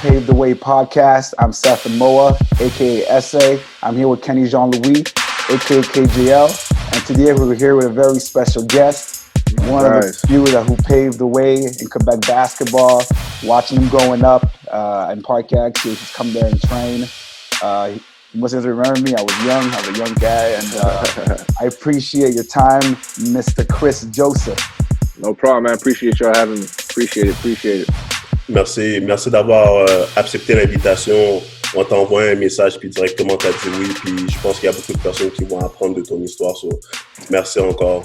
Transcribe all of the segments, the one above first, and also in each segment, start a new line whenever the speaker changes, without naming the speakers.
Paved the Way podcast. I'm Seth Moa, aka SA. I'm here with Kenny Jean-Louis, aka KJL, and today we're here with a very special guest, one of the few who paved the way in Quebec basketball. Watching him growing up in Park X, he would just come there and train. You must have remember me. I was a young guy, and I appreciate your time, Mr. Kris Joesph.
No problem, man. Appreciate y'all having me. Appreciate it.
Merci d'avoir accepté l'invitation. On t'envoie un message puis directement t'as dit oui. Puis je pense qu'il y a beaucoup de personnes qui vont apprendre de ton histoire. So, merci encore.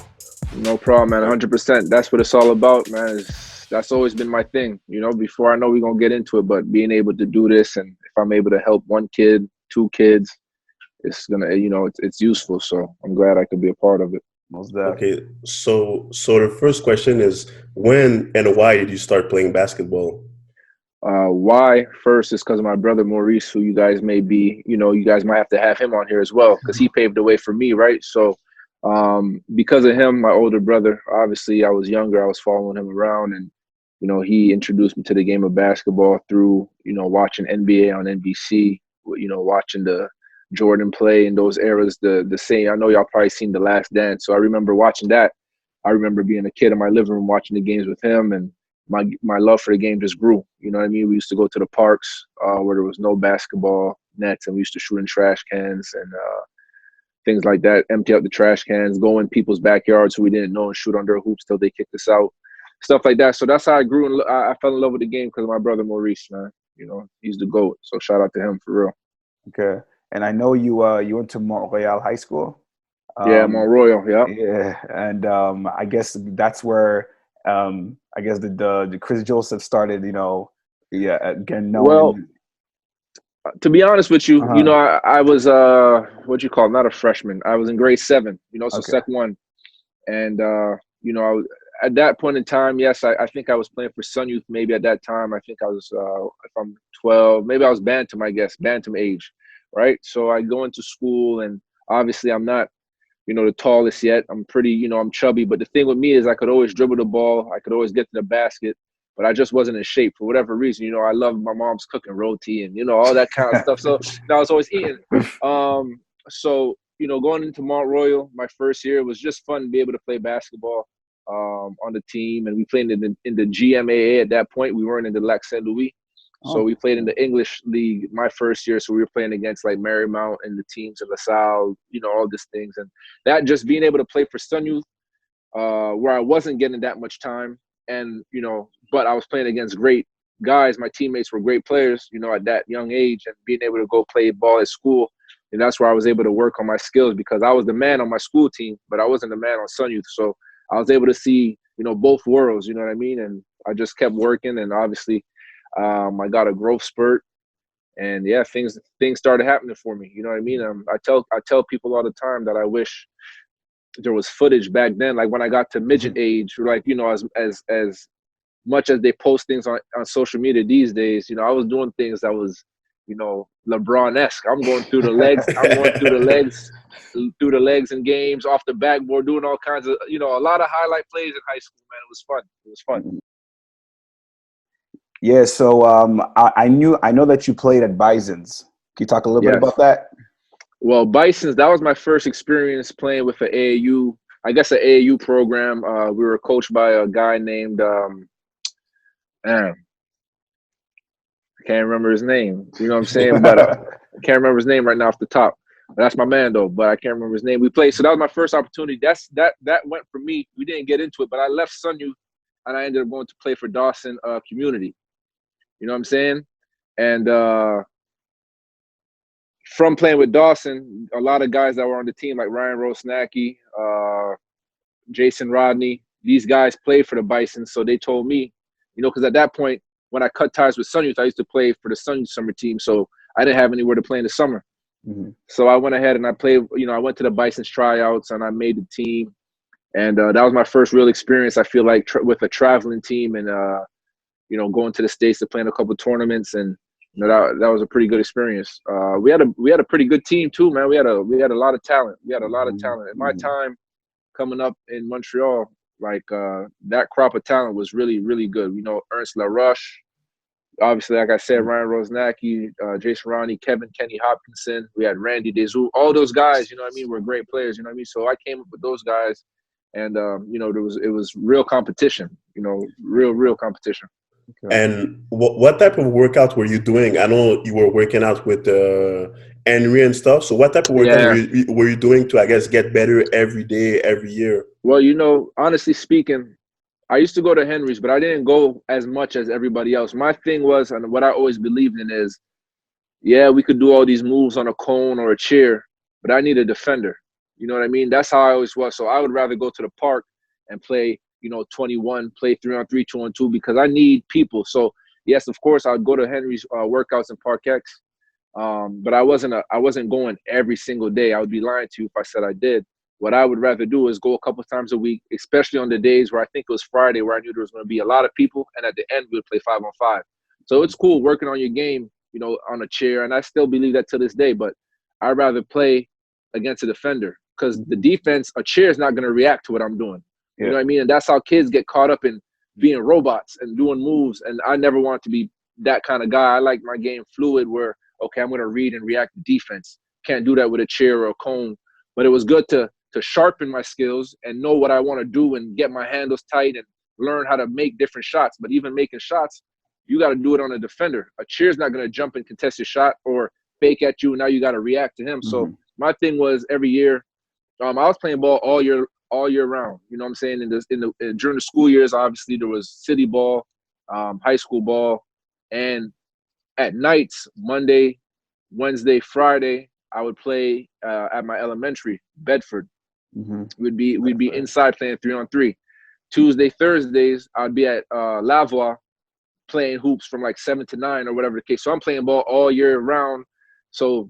No problem, man. 100%. That's what it's all about, man. That's always been my thing. You know, before I know we're gonna get into it, but being able to do this, and if I'm able to help one kid, two kids, it's gonna, it's useful. So I'm glad I could be a part of it.
Most definitely.
Okay, so the first question is, when and why did you start playing basketball?
Why? First is because of my brother Maurice, who you guys may be, you guys might have to have him on here as well, because he paved the way for me, right? So because of him, my older brother, obviously I was younger, I was following him around, and he introduced me to the game of basketball through watching NBA on NBC, watching the Jordan play in those eras, the same. I know y'all probably seen The Last Dance, so I remember watching that. I remember being a kid in my living room watching the games with him, and my love for the game just grew. You know what I mean? We used to go to the parks where there was no basketball nets, and we used to shoot in trash cans and things like that, empty out the trash cans, go in people's backyards who we didn't know and shoot under hoops till they kicked us out, stuff like that. So that's how I grew, and I fell in love with the game because of my brother Maurice, man. He's the GOAT, so shout out to him for real.
Okay. And I know you went to Mont Royal High School.
Yeah, Mont Royal, yeah.
Yeah, and I guess that's where the Kris Joesph started, again known.
Well, to be honest with you, I was not a freshman. I was in grade 7, so Sec 1. And I was, at that point in time, yes, I think I was playing for Sun Youth maybe at that time. I think I was if I'm 12, maybe I was bantam age. Right. So I go into school, and obviously I'm not, the tallest yet. I'm pretty, I'm chubby. But the thing with me is I could always dribble the ball. I could always get to the basket, but I just wasn't in shape for whatever reason. I love my mom's cooking roti and, all that kind of stuff. So I was always eating. So, going into Mont Royal, my first year, it was just fun to be able to play basketball on the team. And we played in the GMAA at that point. We weren't in the Lac Saint Louis. So we played in the English league my first year. So we were playing against like Marymount and the teams of LaSalle, all these things. And that just being able to play for Sun Youth, where I wasn't getting that much time. And, but I was playing against great guys. My teammates were great players, at that young age, and being able to go play ball at school. And that's where I was able to work on my skills, because I was the man on my school team, but I wasn't the man on Sun Youth. So I was able to see, both worlds, you know what I mean? And I just kept working, and obviously, I got a growth spurt, and yeah, things started happening for me. You know what I mean? I tell people all the time that I wish there was footage back then, like when I got to midget age, like as much as they post things on social media these days, I was doing things that was, LeBron-esque. I'm going through the legs. Through the legs in games, off the backboard, doing all kinds of, a lot of highlight plays in high school. Man, it was fun.
Yeah, so I know that you played at Bison's. Can you talk a little bit about that?
Well, Bison's, that was my first experience playing with an AAU program. We were coached by a guy named I can't remember his name. You know what I'm saying? But I can't remember his name right now off the top. That's my man though, but I can't remember his name. We played, so that was my first opportunity. That went for me. We didn't get into it, but I left Sun Youth and I ended up going to play for Dawson Community. You know what I'm saying? And from playing with Dawson, a lot of guys that were on the team, like Ryan Rosnacki, Jason Rodney, these guys played for the Bison. So they told me, because at that point, when I cut ties with Sun Youth, I used to play for the Sun Youth summer team. So I didn't have anywhere to play in the summer. Mm-hmm. So I went ahead and I played, I went to the Bison's tryouts and I made the team. And that was my first real experience, I feel like, with a traveling team and, going to the States to play in a couple of tournaments, and that was a pretty good experience. We had a pretty good team too, man. We had a lot of talent. In my time coming up in Montreal, like that crop of talent was really, really good. Ernst LaRoche, obviously, like I said, Ryan Rosnacki, Jason Ronnie, Kenny Hopkinson. We had Randy Dezou. All those guys, you know what I mean, were great players. You know what I mean. So I came up with those guys, and you know, it was real competition. You know, real competition.
Okay. And what type of workout were you doing? I know you were working out with Henry and stuff. So what type of workout were you doing to, I guess, get better every day, every year?
Well, you know, honestly speaking, I used to go to Henry's, but I didn't go as much as everybody else. My thing was, and what I always believed in is, yeah, we could do all these moves on a cone or a chair, but I need a defender. You know what I mean? That's how I always was. So I would rather go to the park and play, you know, 21, play 3-on-3, 2-on-2, because I need people. So yes, of course, I would go to Henry's workouts in Park X, but I wasn't going every single day. I would be lying to you if I said I did. What I would rather do is go a couple times a week, especially on the days where I think it was Friday, where I knew there was going to be a lot of people, and at the end we would play 5-on-5. So it's cool working on your game, you know, on a chair, and I still believe that to this day. But I'd rather play against a defender, because the defense, a chair is not going to react to what I'm doing. You know what I mean? And that's how kids get caught up in being robots and doing moves. And I never wanted to be that kind of guy. I like my game fluid, where, okay, I'm going to read and react to defense. Can't do that with a chair or a cone. But it was good to sharpen my skills and know what I want to do and get my handles tight and learn how to make different shots. But even making shots, you got to do it on a defender. A chair's not going to jump and contest your shot or fake at you, and now you got to react to him. So my thing was, every year, I was playing ball all year round. You know what I'm saying? During the school years, obviously there was city ball, high school ball, and at nights, Monday, Wednesday, Friday, I would play at my elementary, Bedford. We'd be inside playing 3-on-3. Tuesday, Thursdays, I'd be at Lavoie playing hoops from like 7 to 9 or whatever the case. So I'm playing ball all year round. So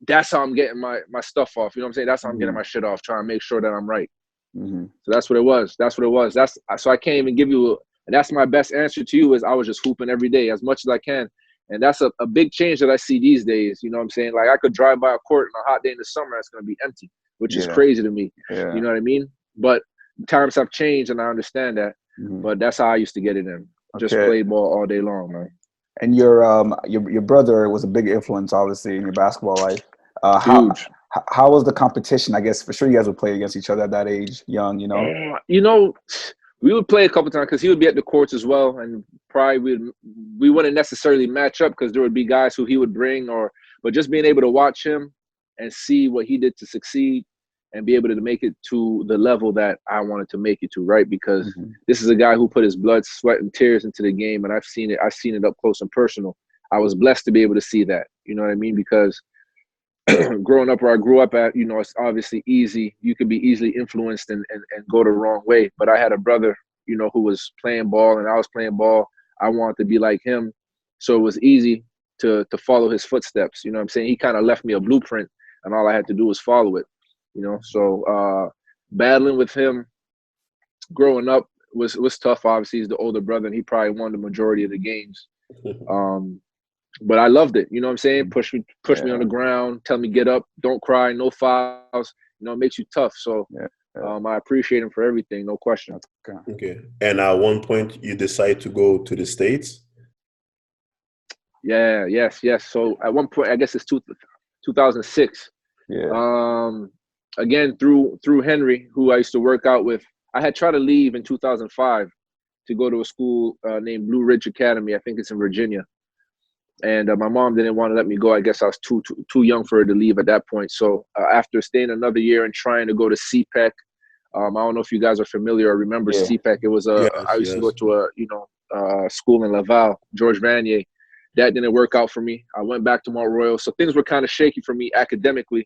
that's how I'm getting my stuff off. You know what I'm saying? That's how I'm getting my shit off, trying to make sure that I'm right. So that's what it was. So I can't even give you and that's my best answer to you, is I was just hooping every day as much as I can. And that's a big change that I see these days. You know what I'm saying? Like, I could drive by a court on a hot day in the summer, it's going to be empty, which is crazy to me. You know what I mean? But times have changed, and I understand that. But that's how I used to get it in. Just play ball all day long, man.
And your brother was a big influence, obviously, in your basketball life.
Huge.
How was the competition? I guess for sure you guys would play against each other at that age, young, you know?
You know, we would play a couple times because he would be at the courts as well, and probably we wouldn't necessarily match up because there would be guys who he would bring, but just being able to watch him and see what he did to succeed and be able to make it to the level that I wanted to make it to, right? Because this is a guy who put his blood, sweat, and tears into the game, and I've seen it up close and personal. I was blessed to be able to see that, you know what I mean? Because growing up where I grew up at, you know, it's obviously easy. You could be easily influenced and go the wrong way. But I had a brother, you know, who was playing ball and I was playing ball. I wanted to be like him. So it was easy to follow his footsteps. You know what I'm saying? He kind of left me a blueprint, and all I had to do was follow it, you know? So battling with him growing up was tough. Obviously, he's the older brother, and he probably won the majority of the games. But I loved it. You know what I'm saying? Push me on the ground, tell me get up, don't cry, no fouls. You know, it makes you tough. So I appreciate him for everything, no question.
Okay. And at one point, you decide to go to the States?
Yes. So at one point, I guess it's 2006. Again, through Henry, who I used to work out with, I had tried to leave in 2005 to go to a school named Blue Ridge Academy. I think it's in Virginia. And my mom didn't want to let me go. I guess I was too young for her to leave at that point. So after staying another year and trying to go to CPEC, I don't know if you guys are familiar or remember CPEC. It was I used to go to a school in Laval, George Vanier. That didn't work out for me. I went back to Mont Royal. So things were kind of shaky for me academically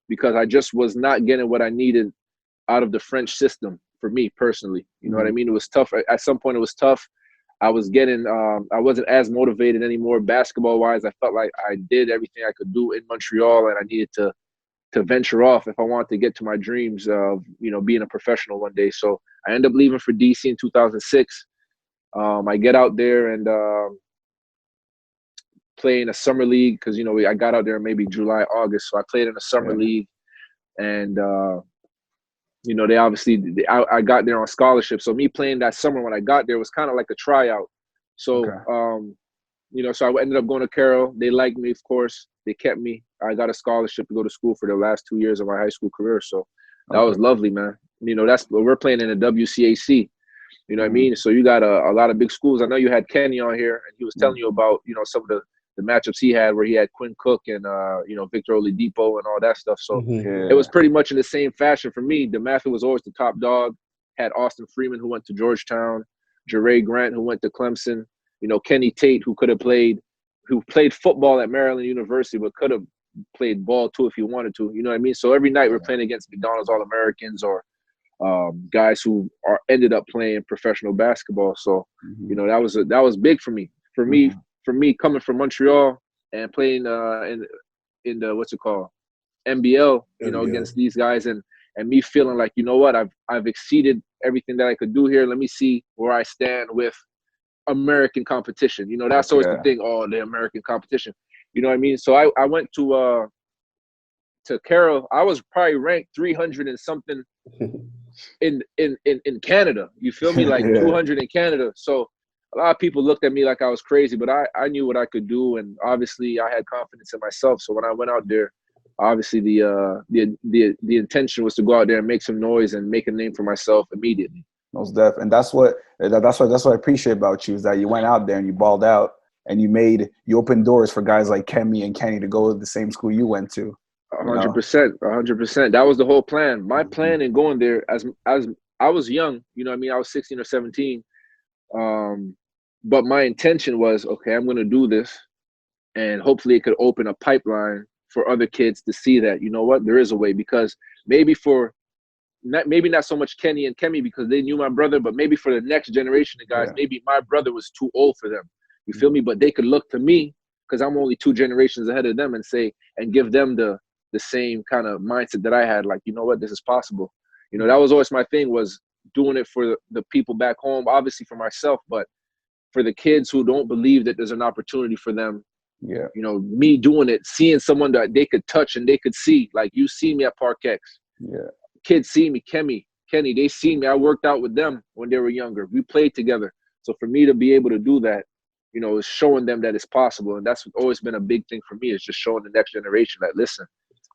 because I just was not getting what I needed out of the French system for me personally. You know what I mean? It was tough. At some point, it was tough. I was getting, I wasn't as motivated anymore basketball-wise. I felt like I did everything I could do in Montreal, and I needed to venture off if I wanted to get to my dreams of, you know, being a professional one day. So I ended up leaving for DC in 2006. I get out there and play in a summer league because, you know, I got out there maybe July, August. So I played in a summer league, and you know, they obviously, I got there on scholarship. So me playing that summer when I got there was kind of like a tryout. So so I ended up going to Carroll. They liked me, of course. They kept me. I got a scholarship to go to school for the last 2 years of my high school career. So that was lovely, man. That's we're playing in the WCAC. You know what I mean? So you got a lot of big schools. I know you had Kenny on here, and he was telling you about, some of the matchups he had where he had Quinn Cook and, Victor Oladipo and all that stuff. So it was pretty much in the same fashion for me. DeMatha was always the top dog. Had Austin Freeman, who went to Georgetown, Jere Grant, who went to Clemson, Kenny Tate, who played football at Maryland University, but could have played ball too if he wanted to. You know what I mean? So every night we're playing against McDonald's All-Americans or guys who ended up playing professional basketball. So, that was big for me. For me coming from Montreal and playing in the what's it called, NBL, against these guys and me feeling like, I've exceeded everything that I could do here. Let me see where I stand with American competition. That's always the thing. Oh, the American competition. You know what I mean? So I went to Carroll. I was probably ranked 300 and something in Canada. You feel me? Like 200 in Canada. So a lot of people looked at me like I was crazy, but I knew what I could do, and obviously I had confidence in myself. So when I went out there, obviously the intention was to go out there and make some noise and make a name for myself immediately.
Most definitely. And that's what I appreciate about you, is that you went out there and you balled out and you opened doors for guys like Kemi and Kenny to go to the same school you went to.
100%. That was the whole plan. My plan in going there, as I was young, I was 16 or 17. But my intention was, okay, I'm going to do this, and hopefully it could open a pipeline for other kids to see that, there is a way. Because maybe not so much Kenny and Kemi because they knew my brother, but maybe for the next generation of guys, maybe my brother was too old for them. You feel me? But they could look to me because I'm only 2 generations ahead of them and give them the same kind of mindset that I had. Like, this is possible. That was always my thing, was doing it for the people back home, obviously for myself, but for the kids who don't believe that there's an opportunity for them.
Yeah.
Me doing it, seeing someone that they could touch and they could see, like you see me at Park X.
Yeah.
Kids see me, Kenny, they see me. I worked out with them when they were younger. We played together. So for me to be able to do that, is showing them that it's possible. And that's always been a big thing for me, is just showing the next generation that, listen,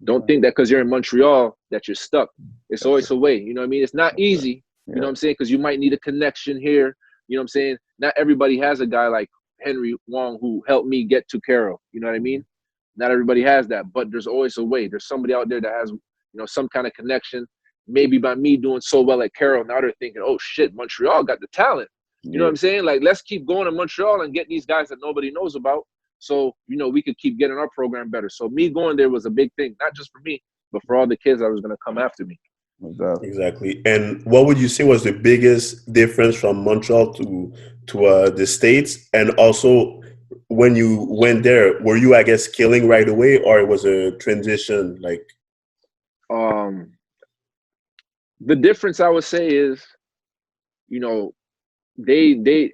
don't think that because you're in Montreal that you're stuck. It's always a way. You know what I mean? It's not easy, you know what I'm saying? Because you might need a connection here. You know what I'm saying? Not everybody has a guy like Henry Wong who helped me get to Carroll. You know what I mean? Not everybody has that, but there's always a way. There's somebody out there that has, some kind of connection. Maybe by me doing so well at Carroll, now they're thinking, oh shit, Montreal got the talent. You know what I'm saying? Like, let's keep going to Montreal and get these guys that nobody knows about. So, we could keep getting our program better. So me going there was a big thing, not just for me, but for all the kids that was going to come after me.
Exactly. And what would you say was the biggest difference from Montreal to the States? And also, when you went there, were you, I guess, killing right away, or it was a transition? Like,
the difference I would say is, they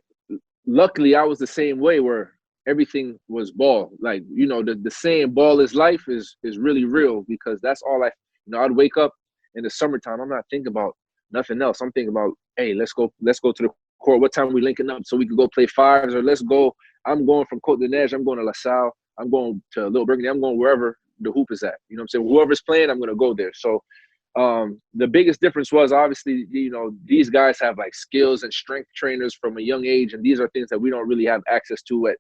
luckily I was the same way, where everything was ball. Like, the saying ball is life is really real, because that's all I'd wake up in the summertime. I'm not thinking about nothing else. I'm thinking about, hey, let's go to the court. What time are we linking up so we can go play fives, or let's go. I'm going from Côte de Neige. I'm going to LaSalle. I'm going to Little Burgundy. I'm going wherever the hoop is at. You know what I'm saying? Whoever's playing, I'm going to go there. So the biggest difference was, obviously, these guys have like skills and strength trainers from a young age. And these are things that we don't really have access to at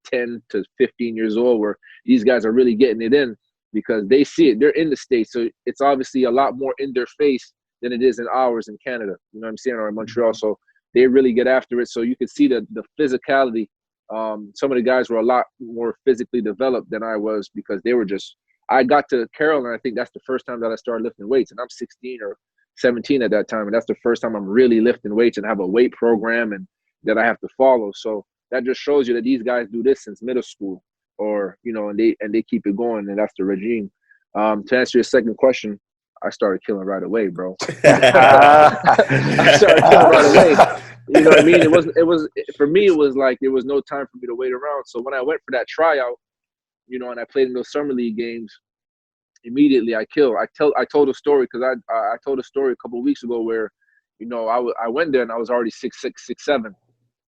10 to 15 years old, where these guys are really getting it in because they see it. They're in the States. So it's obviously a lot more in their face than it is in ours in Canada. You know what I'm saying? Or in Montreal. So they really get after it. So you can see the physicality. Some of the guys were a lot more physically developed than I was, because they were just, I got to Carroll, and I think that's the first time that I started lifting weights. And I'm 16 or 17 at that time. And that's the first time I'm really lifting weights and have a weight program and that I have to follow. So that just shows you that these guys do this since middle school, or, and they keep it going. And that's the regime. To answer your second question, I started killing right away, bro. I started killing right away. You know what I mean? It was for me, it was like, there was no time for me to wait around. So when I went for that tryout, and I played in those summer league games, immediately I killed. I told a story, because I told a story a couple of weeks ago where, I went there and I was already 6'6", 6'7",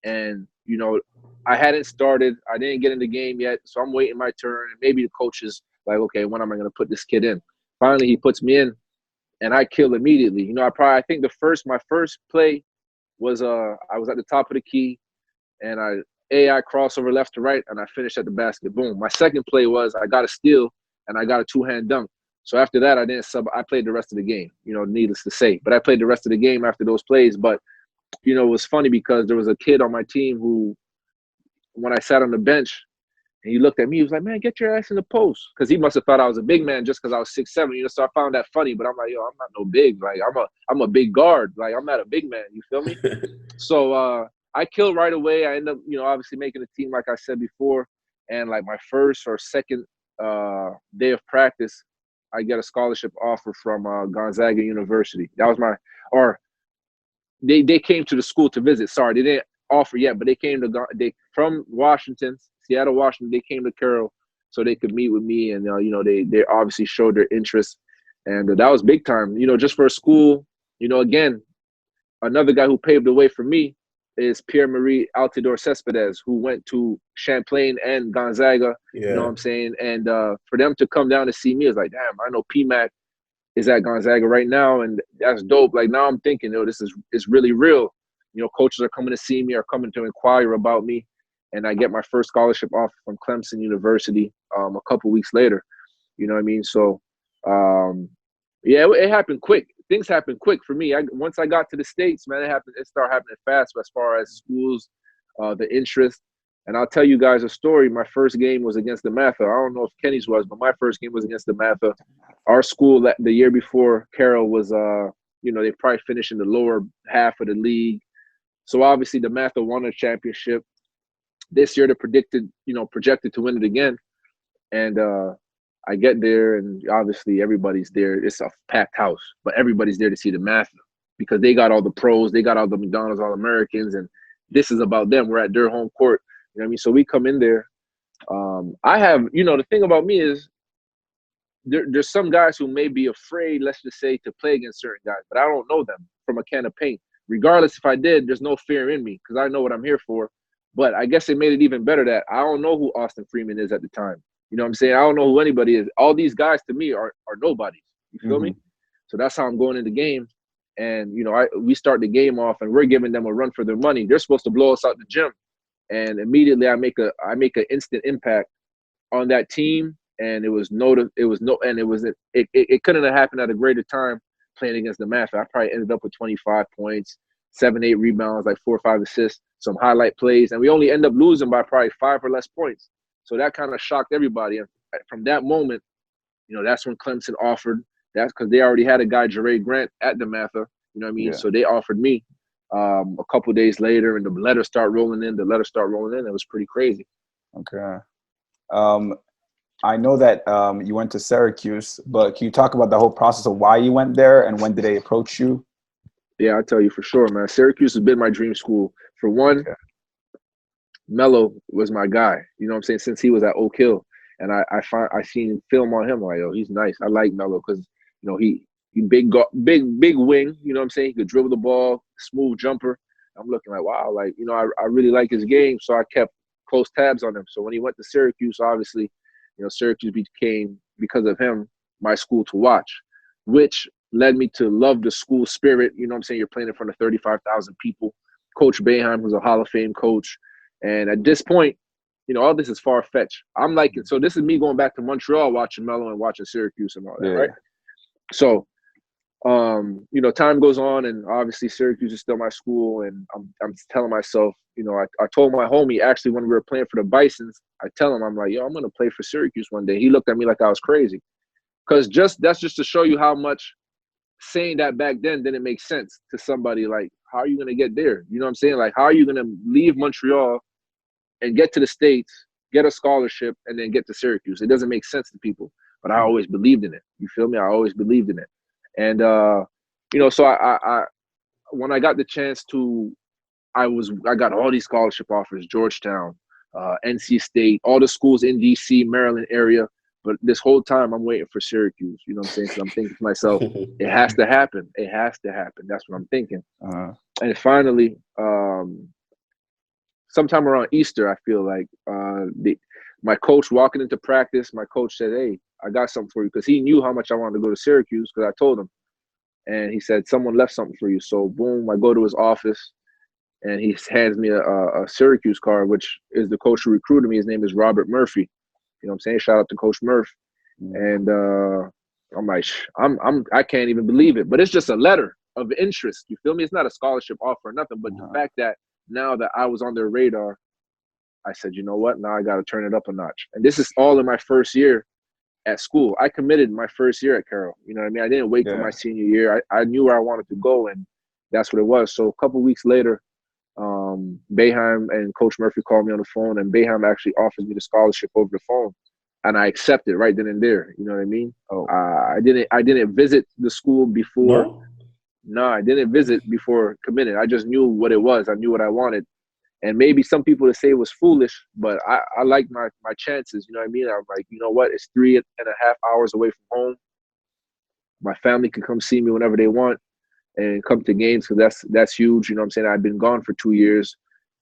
and you know, I hadn't started. I didn't get in the game yet, so I'm waiting my turn. And maybe the coach is like, okay, when am I going to put this kid in? Finally, he puts me in, and I kill immediately. You know, I think my first play was I was at the top of the key, and I crossover left to right, and I finished at the basket. Boom. My second play was I got a steal, and I got a two-hand dunk. So after that, I didn't sub. I played the rest of the game, you know, needless to say. But I played the rest of the game after those plays. But, you know, it was funny because there was a kid on my team who, when I sat on the bench, and he looked at me, he was like, man, get your ass in the post. Because he must have thought I was a big man just because I was 6'7", you know, so I found that funny. But I'm like, yo, I'm not no big. Like, I'm a big guard. Like, I'm not a big man. You feel me? So I killed right away. I ended up, you know, obviously making the team, like I said before. And, like, my first or second day of practice, I get a scholarship offer from Gonzaga University. That was they came to the school to visit. Sorry, they didn't offer yet, but they from Washington, Seattle, Washington. They came to Carroll so they could meet with me, and you know, they obviously showed their interest, and that was big time. You know, just for a school. You know, again, another guy who paved the way for me is Pierre-Marie Altidore Cespedes, who went to Champlain and Gonzaga.
Yeah.
You know what I'm saying? And for them to come down to see me, is like, damn, I know PMAC is at Gonzaga right now, and that's dope. Like, now I'm thinking, yo, it's really real. You know, coaches are coming to see me, are coming to inquire about me, and I get my first scholarship offer from Clemson University a couple weeks later. You know what I mean? So, yeah, it happened quick. Things happened quick for me. Once I got to the States, man, it started happening fast as far as schools, the interest. And I'll tell you guys a story. My first game was against the Matha. I don't know if Kenny's was, but my first game was against the Matha. Our school the year before Carroll was, you know, they probably finished in the lower half of the league. So obviously the Matha won a championship. This year they're projected to win it again. And I get there, and obviously everybody's there. It's a packed house, but everybody's there to see the Matha because they got all the pros, they got all the McDonald's All-Americans, and this is about them. We're at their home court. You know what I mean? So we come in there. I have, you know, the thing about me is there's some guys who may be afraid, let's just say, to play against certain guys, but I don't know them from a can of paint. Regardless if I did, there's no fear in me because I know what I'm here for. But I guess it made it even better that I don't know who Austin Freeman is at the time. You know what I'm saying? I don't know who anybody is. All these guys to me are nobodies. You feel me? So that's how I'm going in the game. And, you know, we start the game off and we're giving them a run for their money. They're supposed to blow us out the gym. And immediately I make an instant impact on that team. And it couldn't have happened at a greater time playing against the Matha. I probably ended up with 25 points, 7-8 rebounds, like 4 or 5 assists, some highlight plays. And we only end up losing by probably 5 or less points. So that kind of shocked everybody. And from that moment, you know, that's when Clemson offered. That's because they already had a guy, Jeray Grant, at the Matha. You know what I mean? Yeah. So they offered me a couple days later, and the letters start rolling in. It was pretty crazy.
Okay. I know that you went to Syracuse, but can you talk about the whole process of why you went there and when did they approach you?
Yeah, I'll tell you for sure, man. Syracuse has been my dream school. For one, okay. Melo was my guy. You know what I'm saying? Since he was at Oak Hill, and I seen film on him. Like, oh, he's nice. I like Melo because, you know, he big wing. You know what I'm saying? He could dribble the ball, smooth jumper. I'm looking like, wow, like, you know, I really like his game. So I kept close tabs on him. So when he went to Syracuse, obviously, you know, Syracuse became, because of him, my school to watch, which led me to love the school spirit. You know what I'm saying? You're playing in front of 35,000 people. Coach Boeheim, who's a Hall of Fame coach. And at this point, you know, all this is far-fetched. I'm like, so this is me going back to Montreal, watching Melo and watching Syracuse and all that, right? So, you know, time goes on, and obviously Syracuse is still my school, and I'm telling myself, you know, I told my homie, actually, when we were playing for the Bisons, I tell him, I'm like, yo, I'm going to play for Syracuse one day. He looked at me like I was crazy. Because that's just to show you how much saying that back then didn't make sense to somebody. Like, how are you going to get there? You know what I'm saying? Like, how are you going to leave Montreal and get to the States, get a scholarship, and then get to Syracuse? It doesn't make sense to people. But I always believed in it. You feel me? I always believed in it. And, you know, so I when I got the chance to, I got all these scholarship offers, Georgetown, NC State, all the schools in D.C., Maryland area. But this whole time I'm waiting for Syracuse. You know what I'm saying? So I'm thinking to myself, it has to happen. It has to happen. That's what I'm thinking. And finally, sometime around Easter, I feel like my coach walking into practice, my coach said, "Hey, I got something for you," because he knew how much I wanted to go to Syracuse because I told him. And he said, "Someone left something for you." So boom, I go to his office, and he hands me a Syracuse card, which is the coach who recruited me. His name is Robert Murphy. You know what I'm saying? Shout out to Coach Murph. And I'm like, I can't even believe it. But it's just a letter of interest. You feel me? It's not a scholarship offer or nothing. But the fact that now that I was on their radar, I said, you know what? Now I got to turn it up a notch. And this is all in my first year at school. I committed my first year at Carroll. You know what I mean? I didn't wait till my senior year. I knew where I wanted to go, and that's what it was. So a couple of weeks later, Boeheim and Coach Murphy called me on the phone, and Boeheim actually offered me the scholarship over the phone, and I accepted right then and there. You know what I mean? I didn't visit the school before. No, I didn't visit before committing. I just knew what it was. I knew what I wanted. And maybe some people would say it was foolish, but I like my chances. You know what I mean? I'm like, you know what? It's 3.5 hours away from home. My family can come see me whenever they want and come to games, because that's huge. You know what I'm saying? I've been gone for 2 years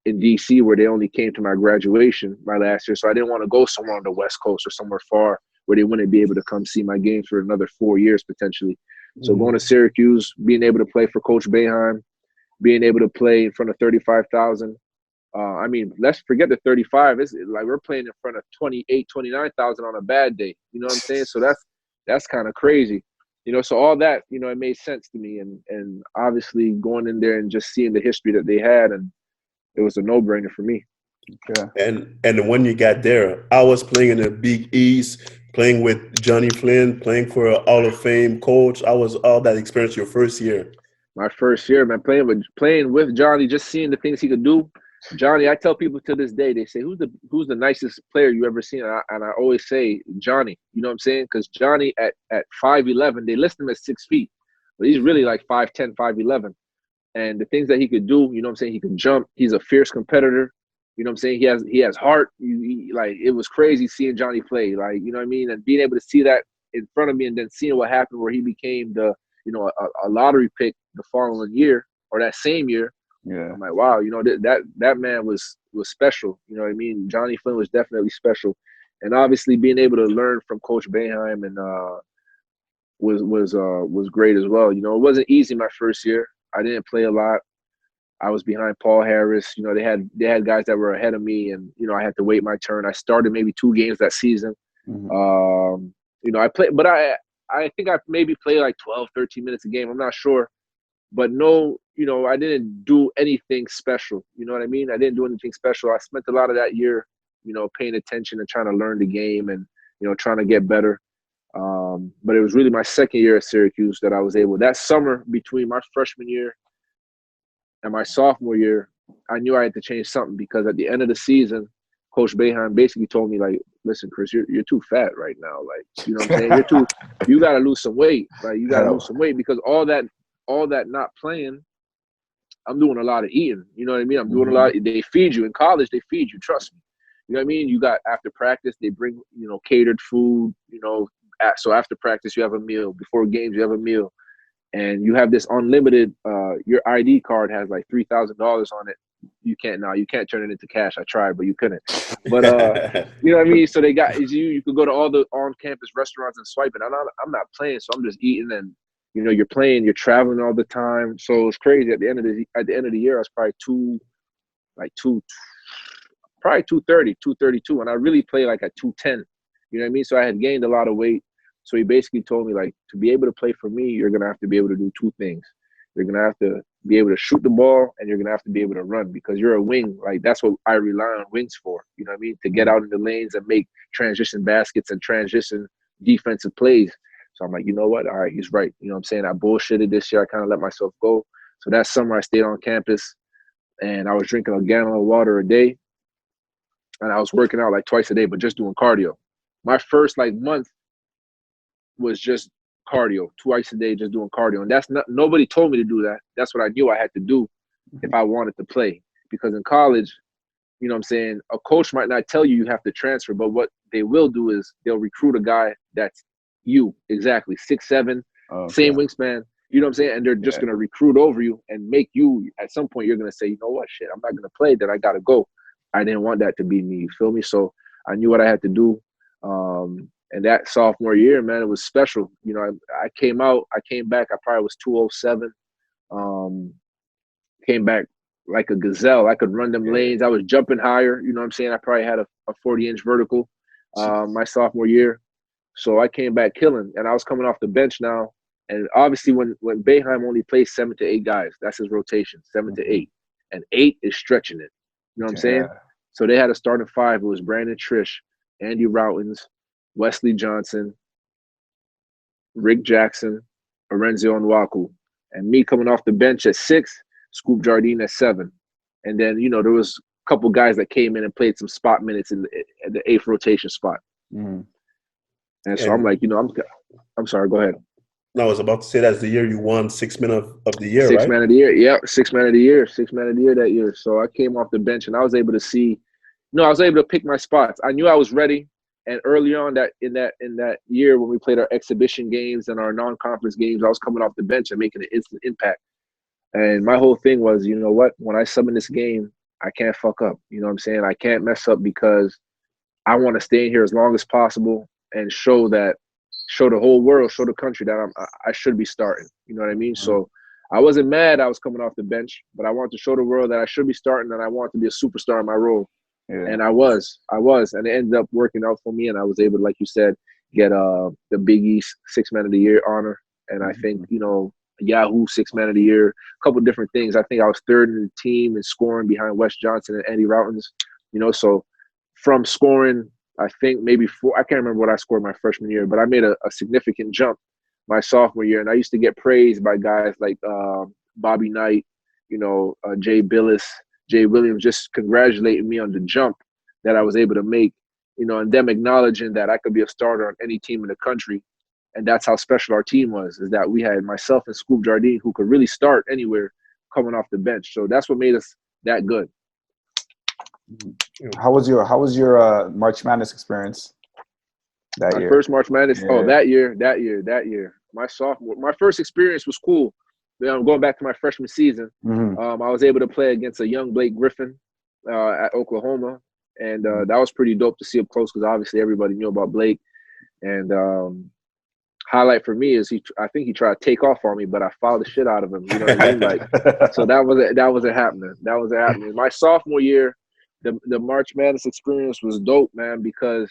in D.C., where they only came to my graduation my last year. So I didn't want to go somewhere on the West Coast or somewhere far where they wouldn't be able to come see my games for another 4 years potentially. So going to Syracuse, being able to play for Coach Boeheim, being able to play in front of 35,000. I mean, let's forget the 35. It's like we're playing in front of 28, 29,000 on a bad day. You know what I'm saying? So that's kind of crazy. You know, so all that, you know, it made sense to me. And obviously going in there and just seeing the history that they had, and it was a no-brainer for me.
Okay. And when you got there, I was playing in the Big East, playing with Johnny Flynn, playing for a Hall of Fame coach. I was all that experience your first year.
My first year, man, playing with Johnny, just seeing the things he could do. Johnny, I tell people to this day, they say, who's the nicest player you ever seen? And I always say Johnny. You know what I'm saying? Because Johnny at 5'11", they list him at 6 feet, but he's really like 5'10", 5'11". And the things that he could do, you know what I'm saying? He can jump. He's a fierce competitor. You know what I'm saying? He has heart. Like, it was crazy seeing Johnny play. Like, you know what I mean? And being able to see that in front of me, and then seeing what happened where he became a lottery pick the following year or that same year. Yeah, I'm like, wow, you know, that man was special. You know what I mean? Johnny Flynn was definitely special, and obviously being able to learn from Coach Boeheim and was great as well. You know, it wasn't easy my first year. I didn't play a lot. I was behind Paul Harris. You know, they had guys that were ahead of me, and you know, I had to wait my turn. I started maybe 2 games that season. You know, I played, but I think I maybe played like 12, 13 minutes a game. I'm not sure. But no, you know, I didn't do anything special. You know what I mean? I didn't do anything special. I spent a lot of that year, you know, paying attention and trying to learn the game and, you know, trying to get better. But it was really my second year at Syracuse that I was able. That summer between my freshman year and my sophomore year, I knew I had to change something, because at the end of the season, Coach Boeheim basically told me, like, listen, Kris, you're too fat right now. Like, you know what I'm saying? You got to lose some weight. Like, you got to lose some weight, because all that not playing, I'm doing a lot of eating. You know what I mean? I'm doing a lot. They feed you in college. They feed you. Trust me. You know what I mean? You got, after practice, they bring, you know, catered food. You know, so after practice you have a meal. Before games you have a meal, and you have this unlimited. Your ID card has like $3,000 on it. You can't turn it into cash. I tried, but you couldn't. But you know what I mean? So they got you could go to all the on-campus restaurants and swipe it. I'm not playing, so I'm just eating. And you know, you're playing, you're traveling all the time. So it's crazy. At the end of the year, I was probably 230, 232. And I really played like at 210. You know what I mean? So I had gained a lot of weight. So he basically told me, like, to be able to play for me, you're going to have to be able to do 2 things. You're going to have to be able to shoot the ball, and you're going to have to be able to run, because you're a wing. Like, that's what I rely on wings for. You know what I mean? To get out in the lanes and make transition baskets and transition defensive plays. So I'm like, you know what? All right, he's right. You know what I'm saying? I bullshitted this year. I kind of let myself go. So that summer I stayed on campus, and I was drinking a gallon of water a day. And I was working out like twice a day, but just doing cardio. My first like month was just cardio, twice a day, just doing cardio. And that's not, nobody told me to do that. That's what I knew I had to do if I wanted to play. Because in college, you know what I'm saying, a coach might not tell you have to transfer, but what they will do is they'll recruit a guy that's you, exactly, 6'7", same wingspan, you know what I'm saying? And they're just going to recruit over you and make you, at some point, you're going to say, you know what, shit, I'm not going to play, then I got to go. I didn't want that to be me. You feel me? So I knew what I had to do. And that sophomore year, man, it was special. You know, I came back. I probably was 207. Came back like a gazelle. I could run them lanes. I was jumping higher. You know what I'm saying? I probably had a 40-inch vertical my sophomore year. So I came back killing, and I was coming off the bench now. And obviously, when Boeheim only plays 7 to 8 guys, that's his rotation, 7 to 8, and 8 is stretching it. You know what I'm saying? So they had a starting 5. It was Brandon Trish, Andy Routens, Wesley Johnson, Rick Jackson, Orenzo Nwaku, and me coming off the bench at 6, Scoop Jardine at 7, and then there was a couple guys that came in and played some spot minutes in the 8th rotation spot. Mm-hmm. And so I'm like, I'm sorry, go ahead.
No, I was about to say that's the year you won 6 man of the year,
Six
right?
Man of the year, yeah, 6 man of the year, 6 man of the year that year. So I came off the bench and I was able to see, I was able to pick my spots. I knew I was ready. And early on in that year when we played our exhibition games and our non-conference games, I was coming off the bench and making an instant impact. And my whole thing was, you know what? When I sub in this game, I can't fuck up. You know what I'm saying? I can't mess up because I want to stay in here as long as possible and show the whole world, show the country that I should be starting. You know what I mean? Mm-hmm. So I wasn't mad I was coming off the bench, but I wanted to show the world that I should be starting and I wanted to be a superstar in my role. Yeah. And I was, and it ended up working out for me. And I was able to, like you said, get the Big East 6 Man of the Year honor. And I think, Yahoo 6 Man of the Year, a couple different things. I think I was 3rd in the team in scoring behind Wes Johnson and Andy Routens. So from scoring, I think maybe 4, I can't remember what I scored my freshman year, but I made a significant jump my sophomore year. And I used to get praised by guys like Bobby Knight, Jay Billis, Jay Williams, just congratulating me on the jump that I was able to make, and them acknowledging that I could be a starter on any team in the country. And that's how special our team was, is that we had myself and Scoop Jardine who could really start anywhere coming off the bench. So that's what made us that good.
How was your March Madness experience that year?
My first March Madness, that year. My first experience was cool. Going back to my freshman season, I was able to play against a young Blake Griffin at Oklahoma, and that was pretty dope to see up close because obviously everybody knew about Blake. And highlight for me is I think he tried to take off on me, but I fouled the shit out of him. You know what I mean? So that wasn't happening. My sophomore year, the March Madness experience was dope, man, because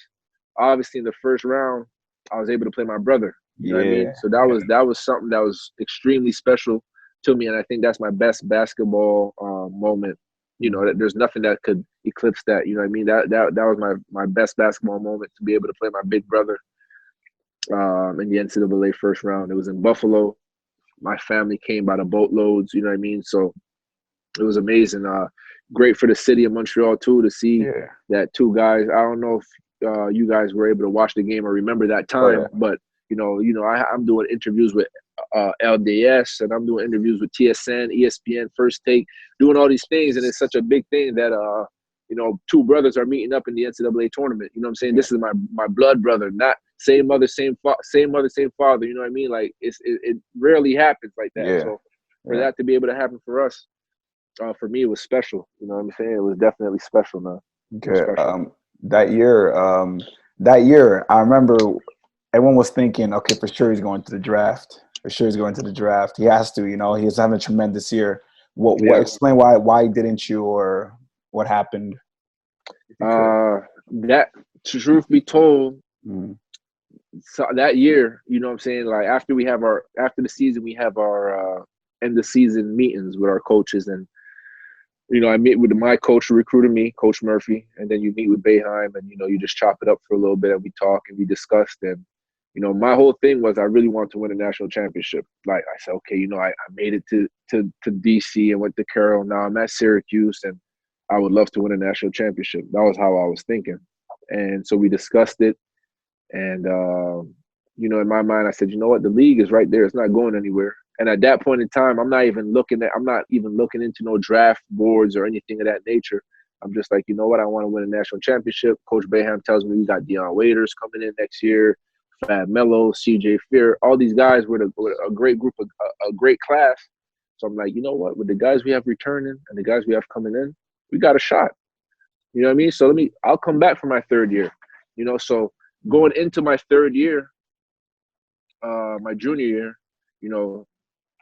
obviously in the first round I was able to play my brother. You know what I mean? So that was something that was extremely special to me, and I think that's my best basketball moment. There's nothing that could eclipse that. You know what I mean? That was my best basketball moment, to be able to play my big brother in the NCAA first round. It was in Buffalo. My family came by the boatloads. You know what I mean? So it was amazing. Great for the city of Montreal too to see that 2 guys. I don't know if you guys were able to watch the game or remember that time, but I'm doing interviews with LDS, and I'm doing interviews with TSN, ESPN, First Take, doing all these things, and it's such a big thing that 2 brothers are meeting up in the NCAA tournament. You know what I'm saying? This is my blood brother, not same mother, same mother, same father. You know what I mean? Like it rarely happens like that. Yeah. So for that to be able to happen for us, for me, it was special. You know what I'm saying? It was definitely special, man.
Okay. Special. That year, I remember everyone was thinking, okay, for sure he's going to the draft. He has to, he was having a tremendous year. What explain why didn't you, or what happened?
That, truth be told, so that year, you know what I'm saying? Like after the season, we have our end of season meetings with our coaches, and I meet with my coach who recruited me, Coach Murphy, and then you meet with Boeheim, and you just chop it up for a little bit, and we talk and we discussed. And my whole thing was I really wanted to win a national championship. Like I said, okay, I made it to DC and went to Carroll. Now I'm at Syracuse, and I would love to win a national championship. That was how I was thinking. And so we discussed it. And, in my mind, I said, you know what? The league is right there. It's not going anywhere. And at that point in time, I'm not even looking into no draft boards or anything of that nature. I'm just like, you know what? I want to win a national championship. Coach Boeheim tells me we got Deion Waiters coming in next year, Fab Melo, CJ Fear. All these guys were a great group, a great class. So I'm like, you know what? With the guys we have returning and the guys we have coming in, we got a shot. You know what I mean? So I'll come back for my third year. You know, so going into my third year, my junior year, you know,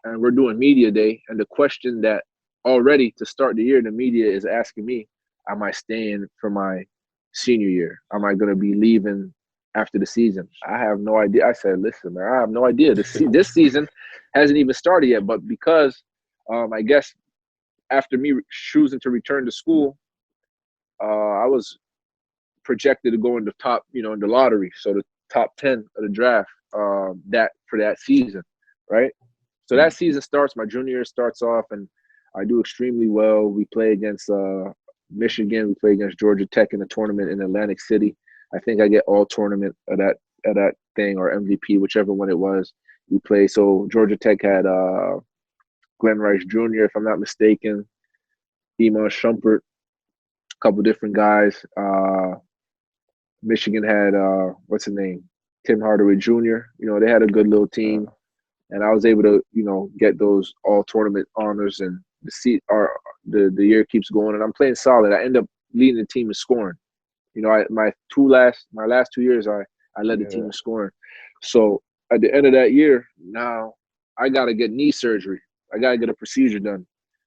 and we're doing media day, and the question that already to start the year, the media is asking me, am I staying for my senior year? Am I going to be leaving after the season? I have no idea. I said, listen, man, I have no idea. This season hasn't even started yet, but because I guess after me choosing to return to school, I was projected to go in the top, you know, in the lottery. So the top 10 of the draft that for that season, right? So that season starts, my junior year starts off, and I do extremely well. We play against Michigan. We play against Georgia Tech in a tournament in Atlantic City. I think I get all tournament of that thing, or MVP, whichever one it was. We play. So Georgia Tech had Glenn Rice Jr., if I'm not mistaken, Iman Shumpert, a couple different guys. Michigan had what's his name, Tim Hardaway Jr. You know, they had a good little team. And I was able to, you know, get those all tournament honors, and the year keeps going, and I'm playing solid. I end up leading the team in scoring. You know, my last 2 years, I led the team in scoring. So at the end of that year, now I got to get knee surgery. I got to get a procedure done.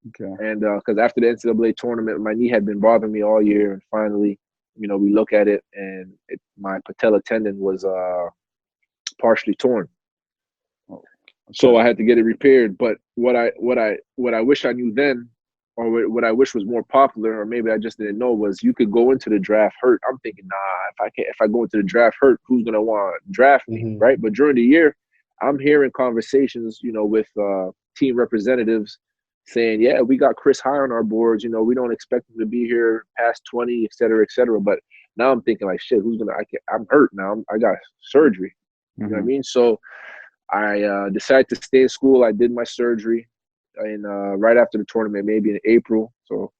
Okay.
And because after the NCAA tournament, my knee had been bothering me all year, and finally, you know, we look at it, and my patella tendon was partially torn. So I had to get it repaired. But what I wish I knew then, or what I wish was more popular, or maybe I just didn't know, was you could go into the draft hurt. I'm thinking, if I go into the draft hurt, who's gonna want to draft me, right? But during the year, I'm hearing conversations, you know, with team representatives saying, yeah, we got Kris high on our boards. You know, we don't expect him to be here past 20, et cetera, et cetera. But now I'm thinking, like, shit, I'm hurt now. I got surgery. You know what I mean? So I decided to stay in school. I did my surgery right after the tournament, maybe in April. So,